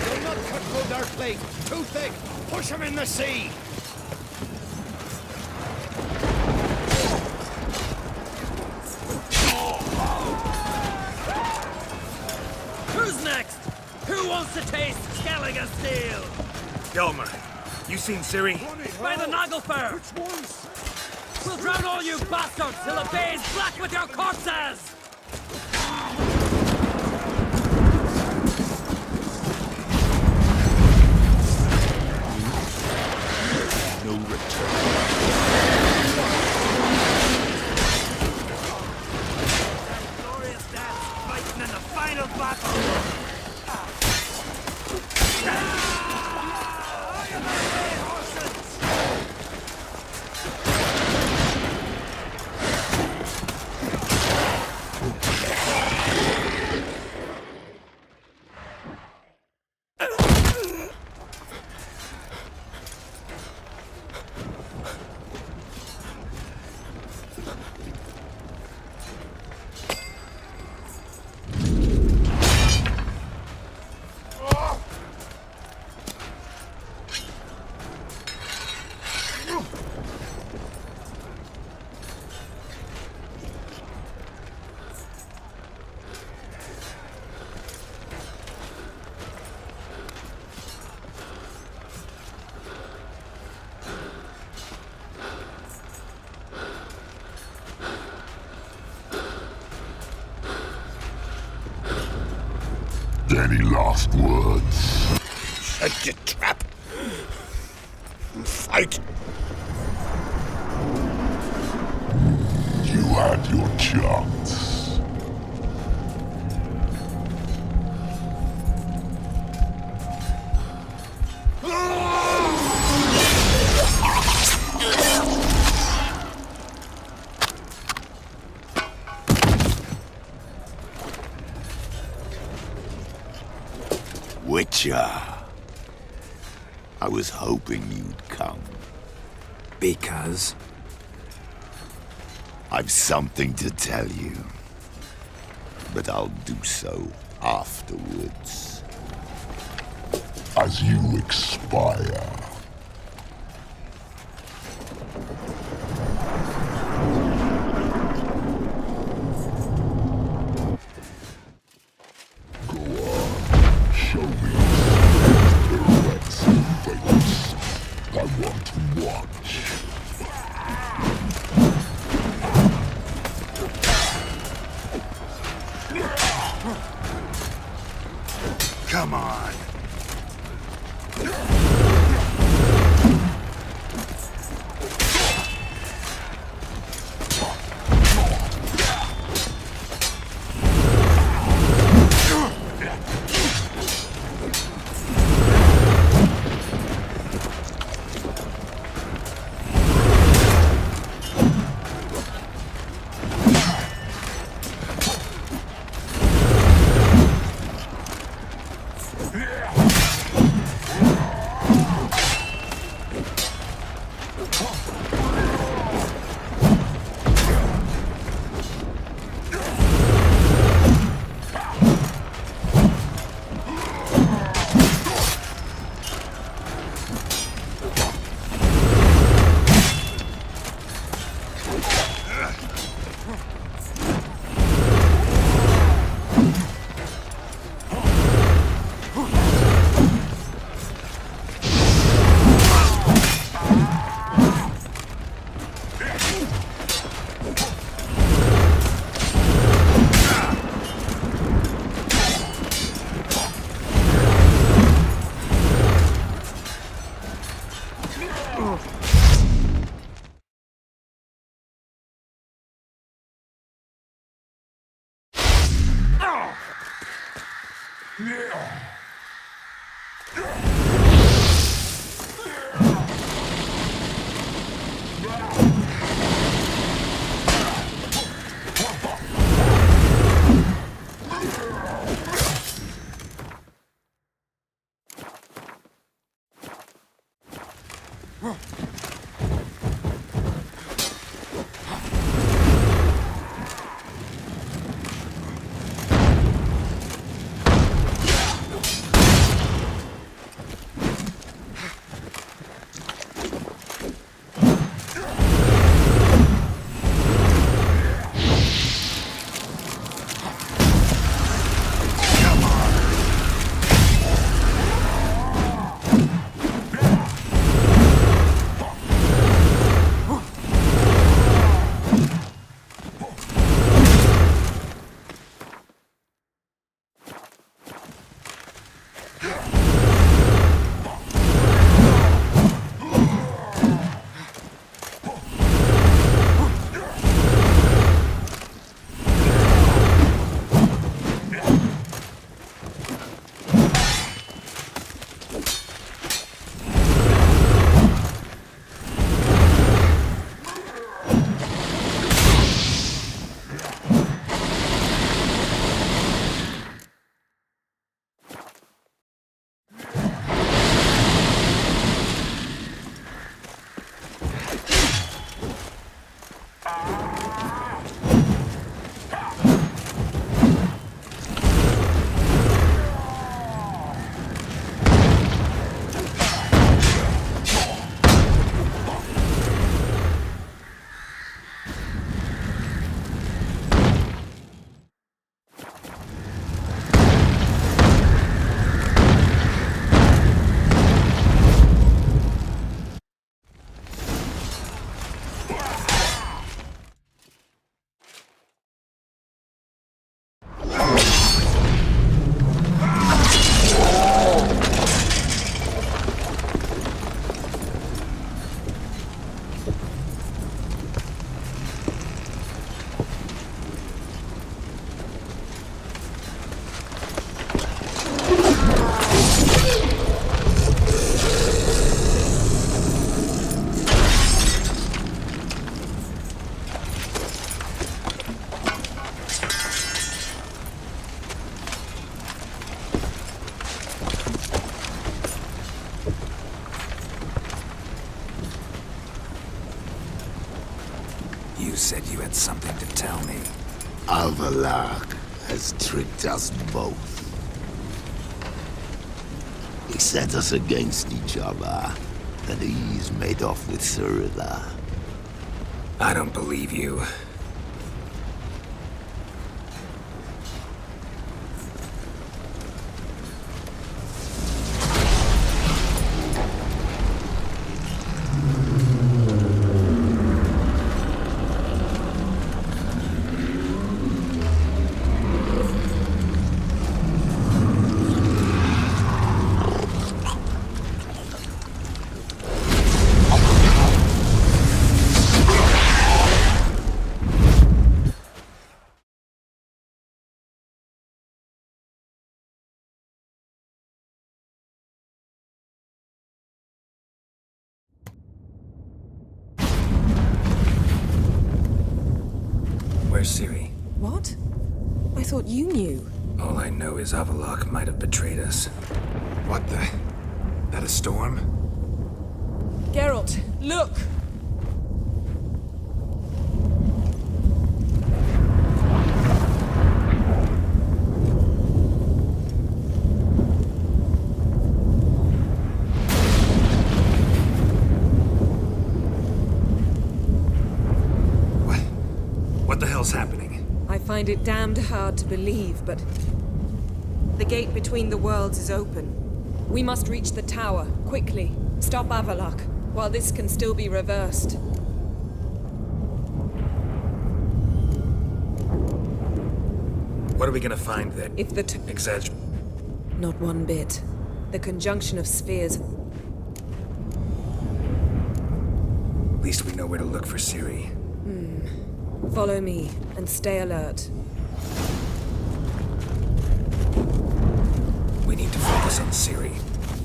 F: You'll not cut through their plate. Too thick. Push them in the sea.
S: Who's next? Who wants to taste Skellige steel?
O: Yelmer, you seen Ciri?
S: By the Nagelfar! Which ones? We'll drown all you bastards till the bay is black with your corpses!
O: No return.
S: Glorious dance fighting in the final battle!
C: Any last words?
B: Shut your trap. Fight.
C: You had your chance.
R: Witcher. I was hoping you'd come.
O: Because?
R: I've something to tell you. But I'll do so afterwards.
C: As you expire.
O: Come on. You said you had something to tell me.
R: Avalok has tricked us both. He set us against each other, and he's made off with Cyrilla.
O: I don't believe you. Where's Ciri?
G: What? I thought you knew.
O: All I know is Avalok might have betrayed us. What the? That a storm?
G: Geralt, look!
O: What the hell's happening?
G: I find it damned hard to believe, but the gate between the worlds is open. We must reach the tower, quickly. Stop Avalok, while this can still be reversed.
O: What are we gonna find then?
G: If the
O: Not
G: one bit. The conjunction of spheres.
O: At least we know where to look for Ciri.
G: Follow me, and stay alert.
O: We need to focus on Ciri.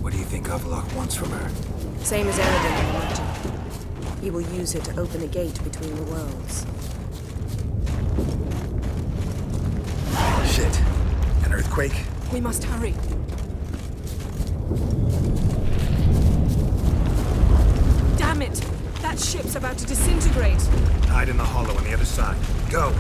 O: What do you think Avalok wants from her?
G: Same as Radeon, I imagine. He will use it to open a gate between the worlds.
O: Shit. An earthquake?
G: We must hurry. Damn it! That ship's about to disintegrate.
O: Hide in the hollow on the other side. Go!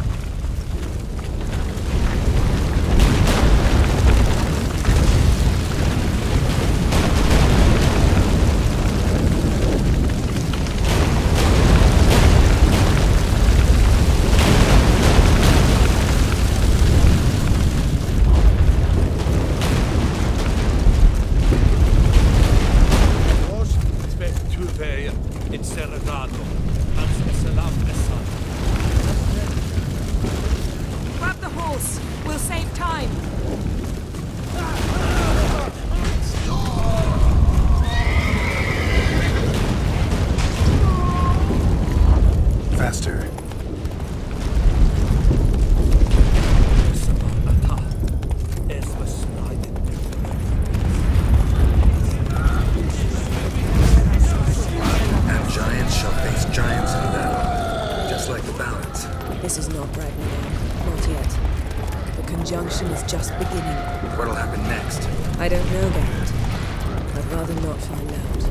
G: Grab the horse. We'll save time.
O: Faster. And giants shall face giants in battle, just like the balance.
G: This is not Ragnarok. Not yet. The conjunction is just beginning.
O: What'll happen next?
G: I don't know, Geralt. I'd rather not find out.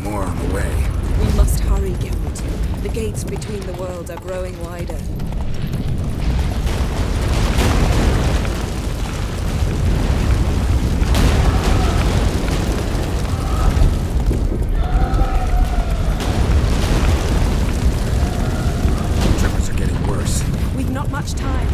O: More on the way.
G: We must hurry, Geralt. The gates between the worlds are growing wider.
O: Tremors are getting worse.
G: We've not much time.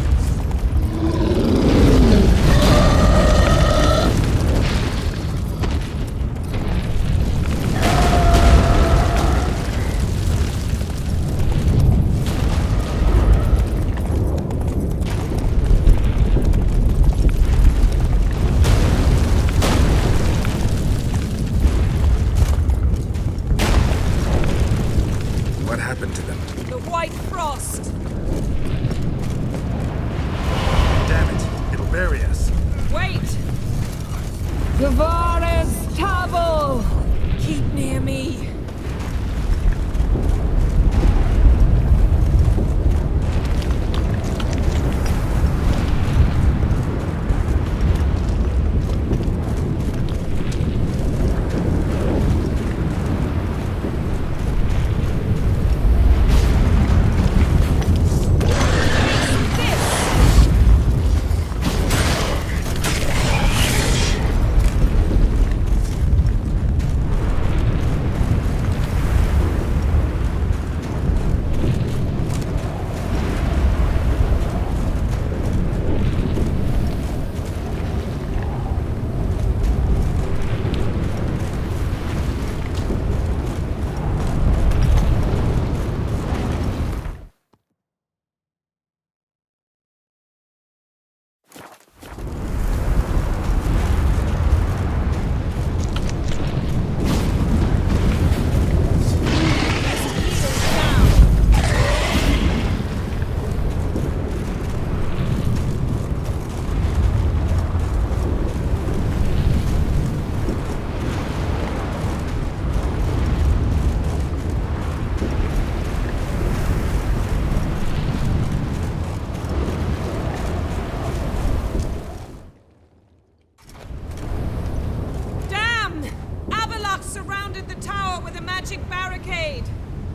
G: magic barricade!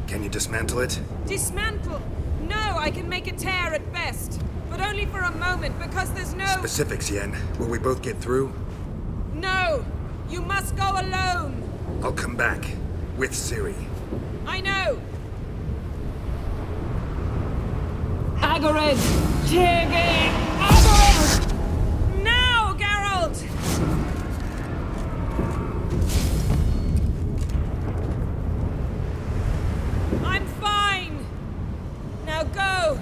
O: Can you dismantle it?
G: Dismantle? No, I can make a tear at best. But only for a moment, because there's no...
O: Specifics, Yen. Will we both get through?
G: No! You must go alone!
O: I'll come back. With Ciri.
G: I know! Agarid! Tiggy! Agarid! Now, Geralt! I'm fine! Now go!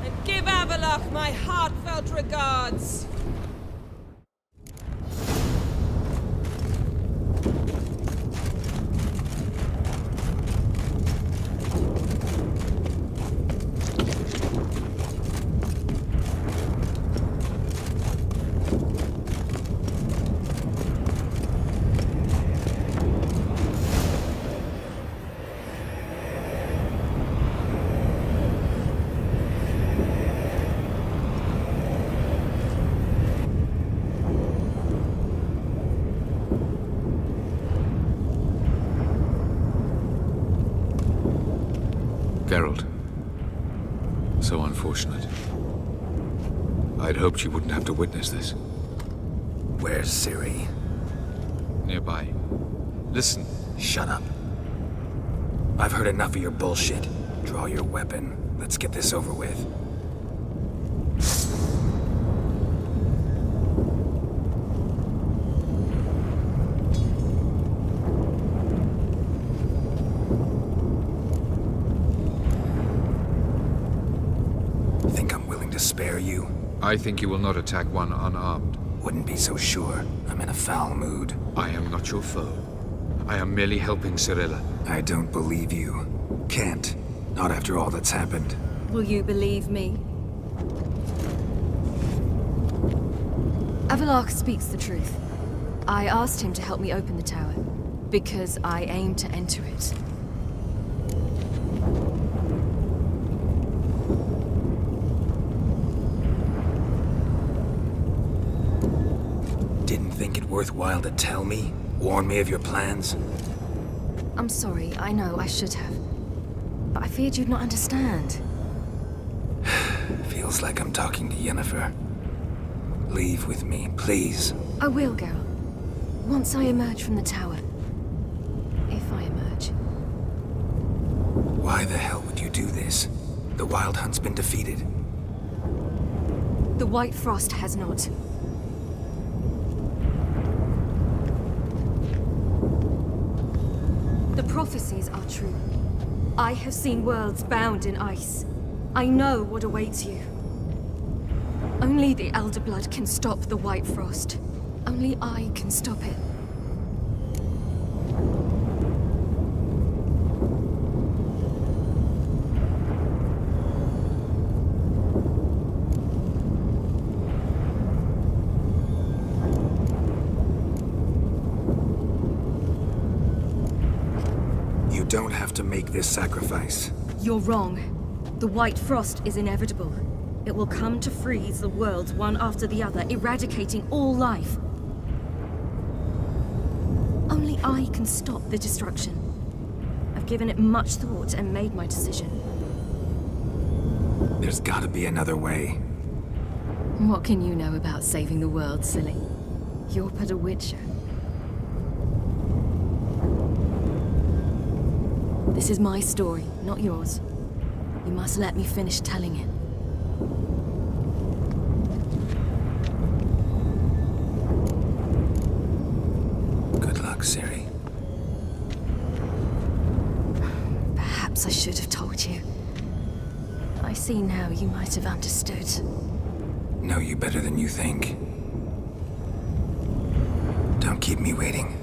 G: And give Avallac'h my heartfelt regards!
V: Geralt. So unfortunate. I'd hoped you wouldn't have to witness this.
O: Where's Ciri?
V: Nearby. Listen.
O: Shut up. I've heard enough of your bullshit. Draw your weapon. Let's get this over with. Think I'm willing to spare you?
V: I think you will not attack one unarmed.
O: Wouldn't be so sure. I'm in a foul mood.
V: I am not your foe. I am merely helping Cirilla.
O: I don't believe you. Can't. Not after all that's happened.
K: Will you believe me? Avallac'h speaks the truth. I asked him to help me open the tower, because I aim to enter it.
O: Didn't think it worthwhile to tell me? Warn me of your plans?
K: I'm sorry, I know I should have. But I feared you'd not understand.
O: Feels like I'm talking to Yennefer. Leave with me, please.
K: I will, Geralt. Once I emerge from the tower. If I emerge.
O: Why the hell would you do this? The Wild Hunt's been defeated.
K: The White Frost has not. The prophecies are true. I have seen worlds bound in ice. I know what awaits you. Only the Elder Blood can stop the White Frost. Only I can stop it.
O: You don't have to make this sacrifice.
K: You're wrong. The White Frost is inevitable. It will come to freeze the worlds one after the other, eradicating all life. Only I can stop the destruction. I've given it much thought and made my decision.
O: There's gotta be another way.
K: What can you know about saving the world, silly? You're but a witcher. This is my story, not yours. You must let me finish telling it.
O: Good luck, Ciri.
K: Perhaps I should have told you. I see now you might have understood.
O: Know you better than you think. Don't keep me waiting.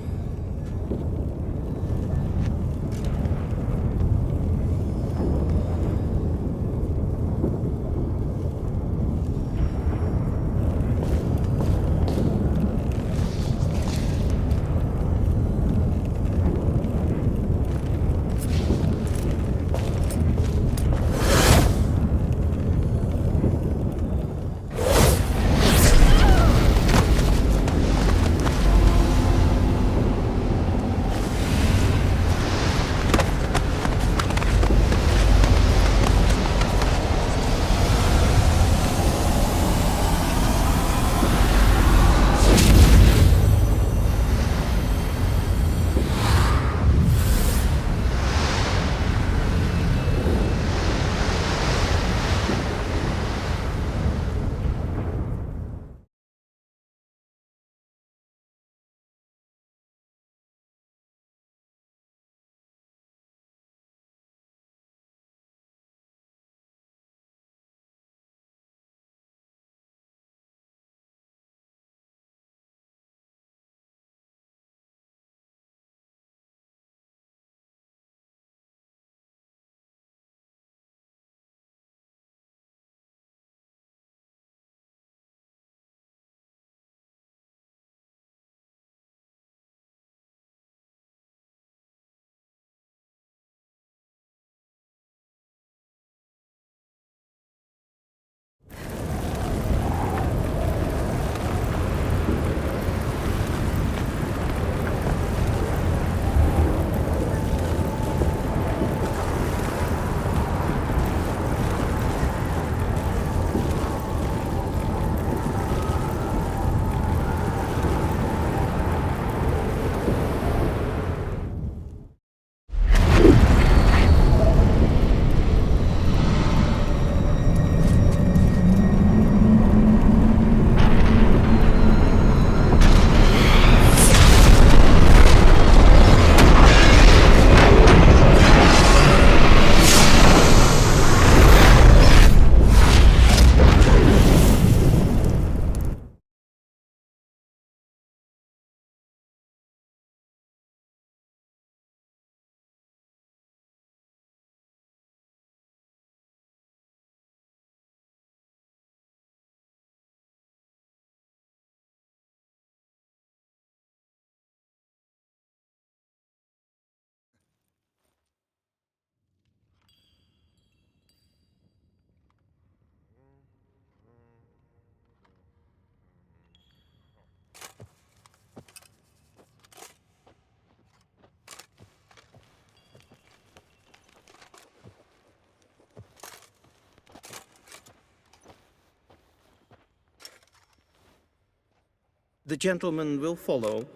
N: The gentleman will follow.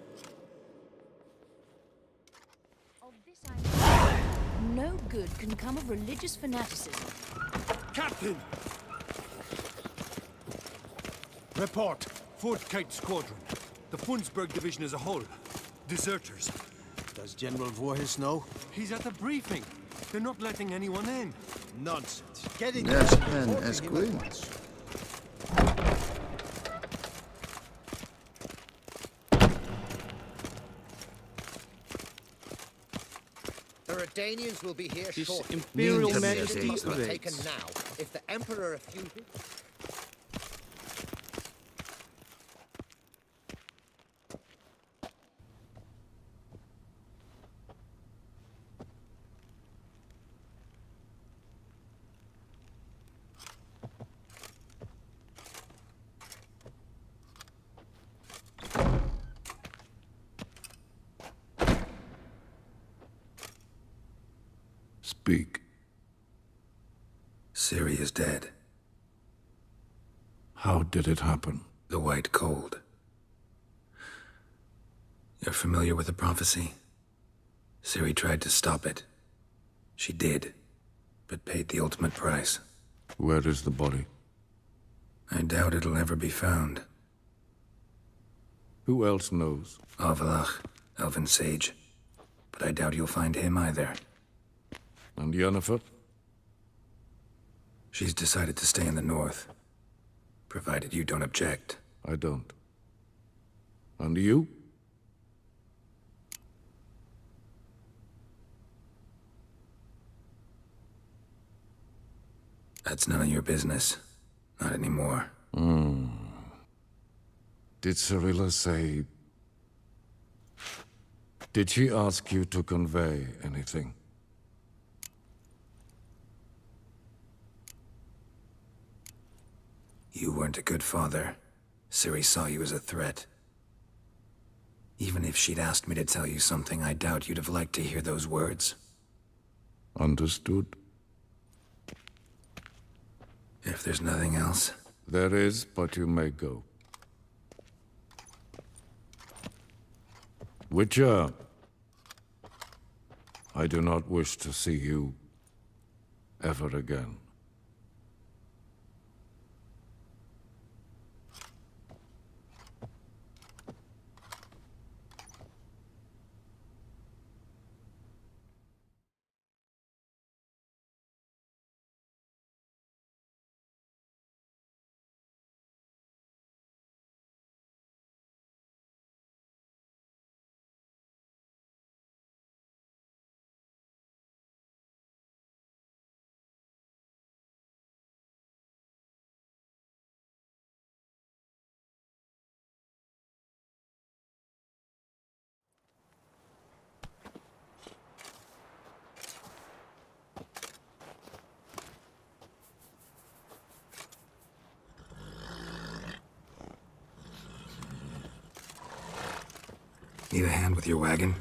K: No good can come of religious fanaticism.
M: Captain! Report. 4th Kite Squadron. The Funsberg Division as a whole. Deserters.
B: Does General Voorhis know?
M: He's at the briefing. They're not letting anyone in.
B: Nonsense. Get in
R: Yes,
B: there
R: and
B: report to
R: as
B: him
R: Queen.
B: at once.
U: The Radanians will be here
N: His
U: shortly.
N: Imperial
U: Decision
N: Majesty
U: must be taken
N: awaits.
U: now. If the Emperor refuses...
I: Speak.
E: Ciri is dead.
I: How did it happen?
E: The White Cold. You're familiar with the prophecy? Ciri tried to stop it. She did, but paid the ultimate price.
I: Where is the body?
E: I doubt it'll ever be found.
I: Who else knows?
E: Avalach, Elven Sage. But I doubt you'll find him either.
I: And Yennefer?
E: She's decided to stay in the north. Provided you don't object.
I: I don't. And you?
E: That's none of your business. Not anymore.
I: Did Cirilla say... Did she ask you to convey anything?
E: You weren't a good father. Ciri saw you as a threat. Even if she'd asked me to tell you something, I doubt you'd have liked to hear those words.
I: Understood.
E: If there's nothing else...
I: There is, but you may go. Witcher, I do not wish to see you ever again.
E: Need a hand with your wagon?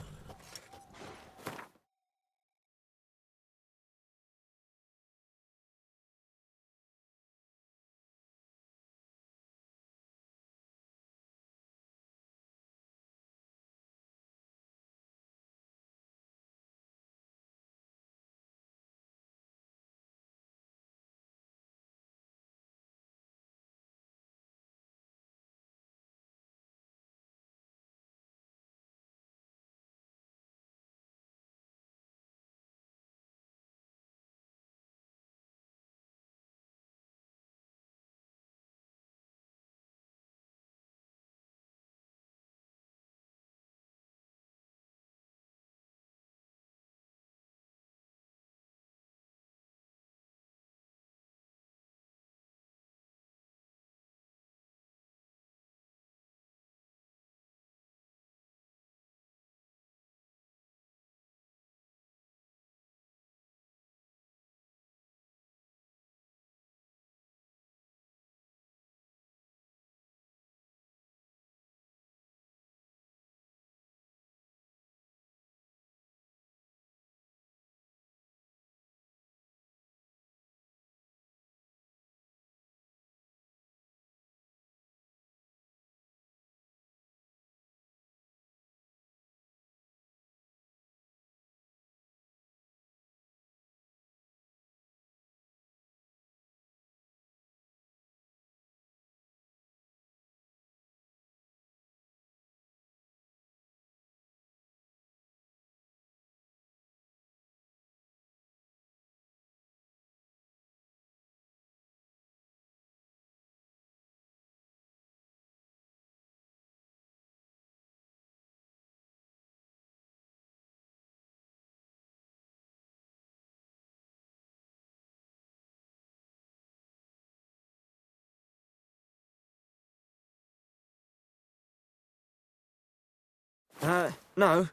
H: No.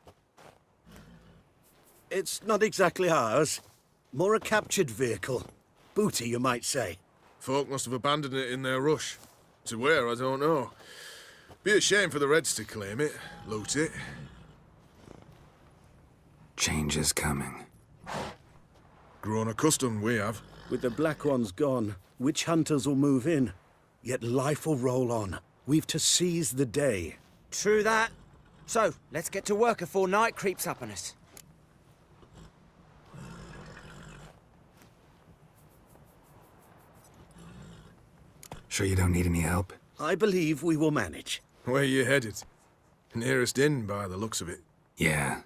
H: It's not exactly ours. More a captured vehicle. Booty, you might say.
P: Folk must have abandoned it in their rush. To where, I don't know. Be a shame for the Reds to claim it, loot it.
E: Change is coming.
P: Grown accustomed, we have.
H: With the Black Ones gone, witch hunters will move in. Yet life will roll on. We've to seize the day.
S: True that. So, let's get to work before night creeps up on us.
E: Sure you don't need any help?
H: I believe we will manage.
P: Where you headed? Nearest inn, by the looks of it.
E: Yeah.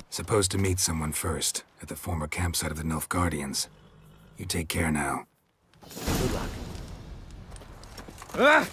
E: Supposed to meet someone first, at the former campsite of the Nilfgaardians. You take care now.
H: Good luck.
S: Ah!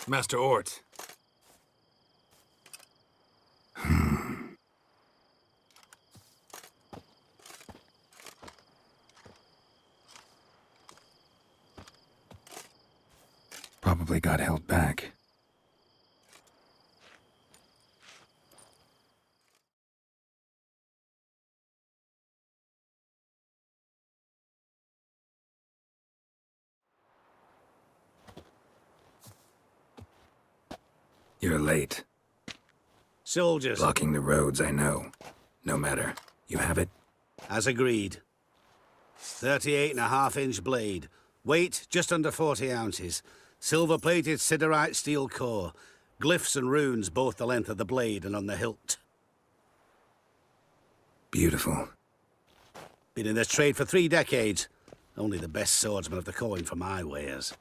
E: Master Ort. Probably got held back. You're late.
H: Soldiers.
E: Blocking the roads, I know. No matter. You have it?
H: As agreed. 38.5-inch blade. Weight just under 40 ounces. Silver-plated siderite steel core. Glyphs and runes both the length of the blade and on the hilt.
E: Beautiful.
H: Been in this trade for 3 decades. Only the best swordsman of the coin for my wares.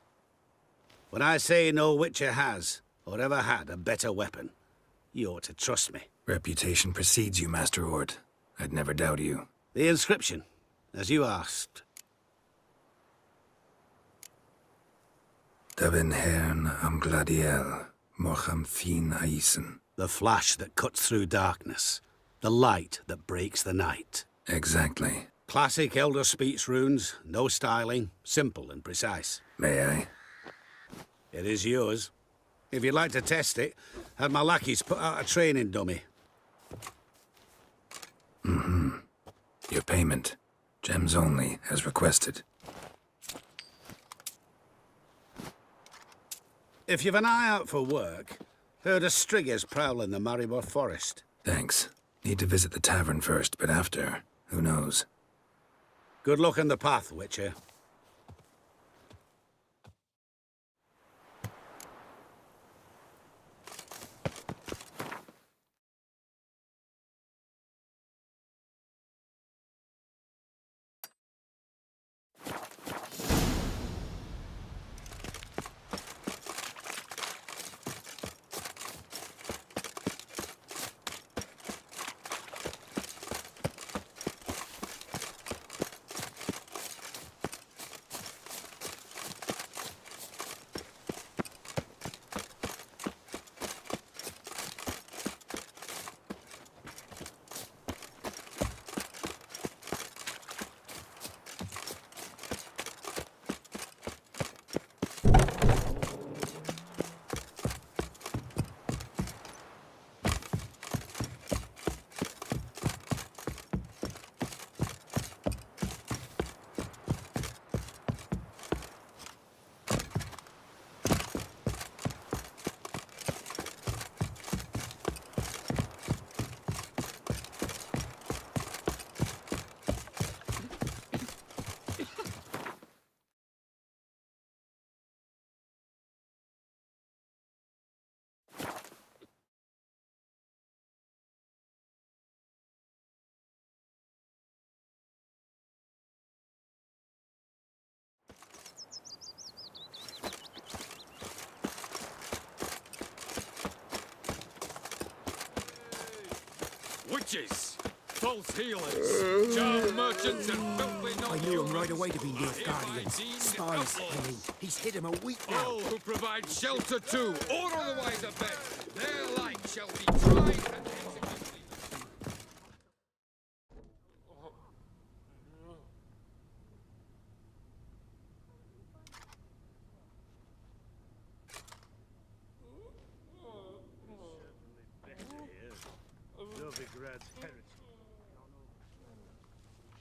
H: When I say no witcher has, or ever had, a better weapon, you ought to trust me.
E: Reputation precedes you, Master Ort. I'd never doubt you.
H: The inscription, as you asked.
E: Davin hern am gladiel, mocham fin aisen.
H: The flash that cuts through darkness. The light that breaks the night.
E: Exactly.
H: Classic Elder Speech runes, no styling, simple and precise.
E: May I?
H: It is yours. If you'd like to test it, have my lackeys put out a training dummy.
E: Mm-hmm. Your payment. Gems only, as requested.
H: If you've an eye out for work, heard of striggers prowling the Maribor forest.
E: Thanks. Need to visit the tavern first, but after, who knows?
H: Good luck on the path, Witcher.
E: witches, false healers, charm merchants, and filthy
F: I knew him right away to be Nilfgaardians. Spies, I mean. He's hid him a week now.
E: all who provide shelter to, or otherwise abet, their like shall be tried and executed.
B: Novigrad's heresy.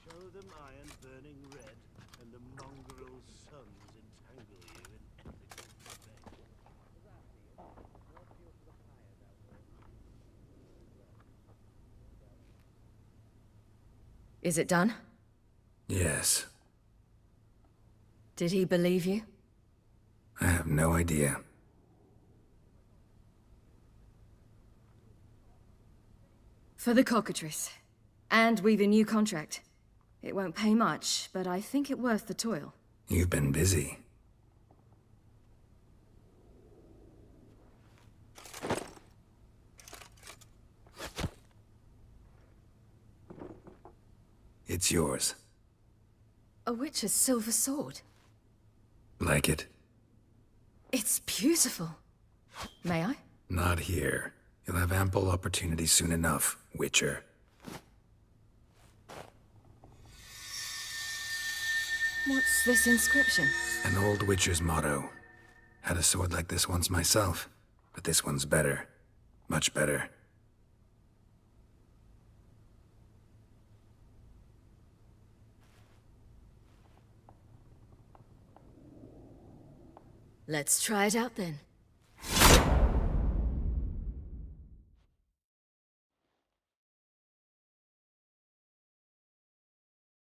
B: Show them iron burning red, and the mongrel sons entangle you in ethical debate.
K: Is it done?
E: Yes.
K: Did he believe you?
E: I have no idea.
K: For the cockatrice. And we've a new contract. It won't pay much, but I think it worth the toil.
E: You've been busy. It's yours.
K: A witch's silver sword.
E: Like it?
K: It's beautiful. May I?
E: Not here. You'll have ample opportunity soon enough, Witcher.
K: What's this inscription?
E: An old Witcher's motto. Had a sword like this once myself, but this one's better. Much better.
K: Let's try it out then.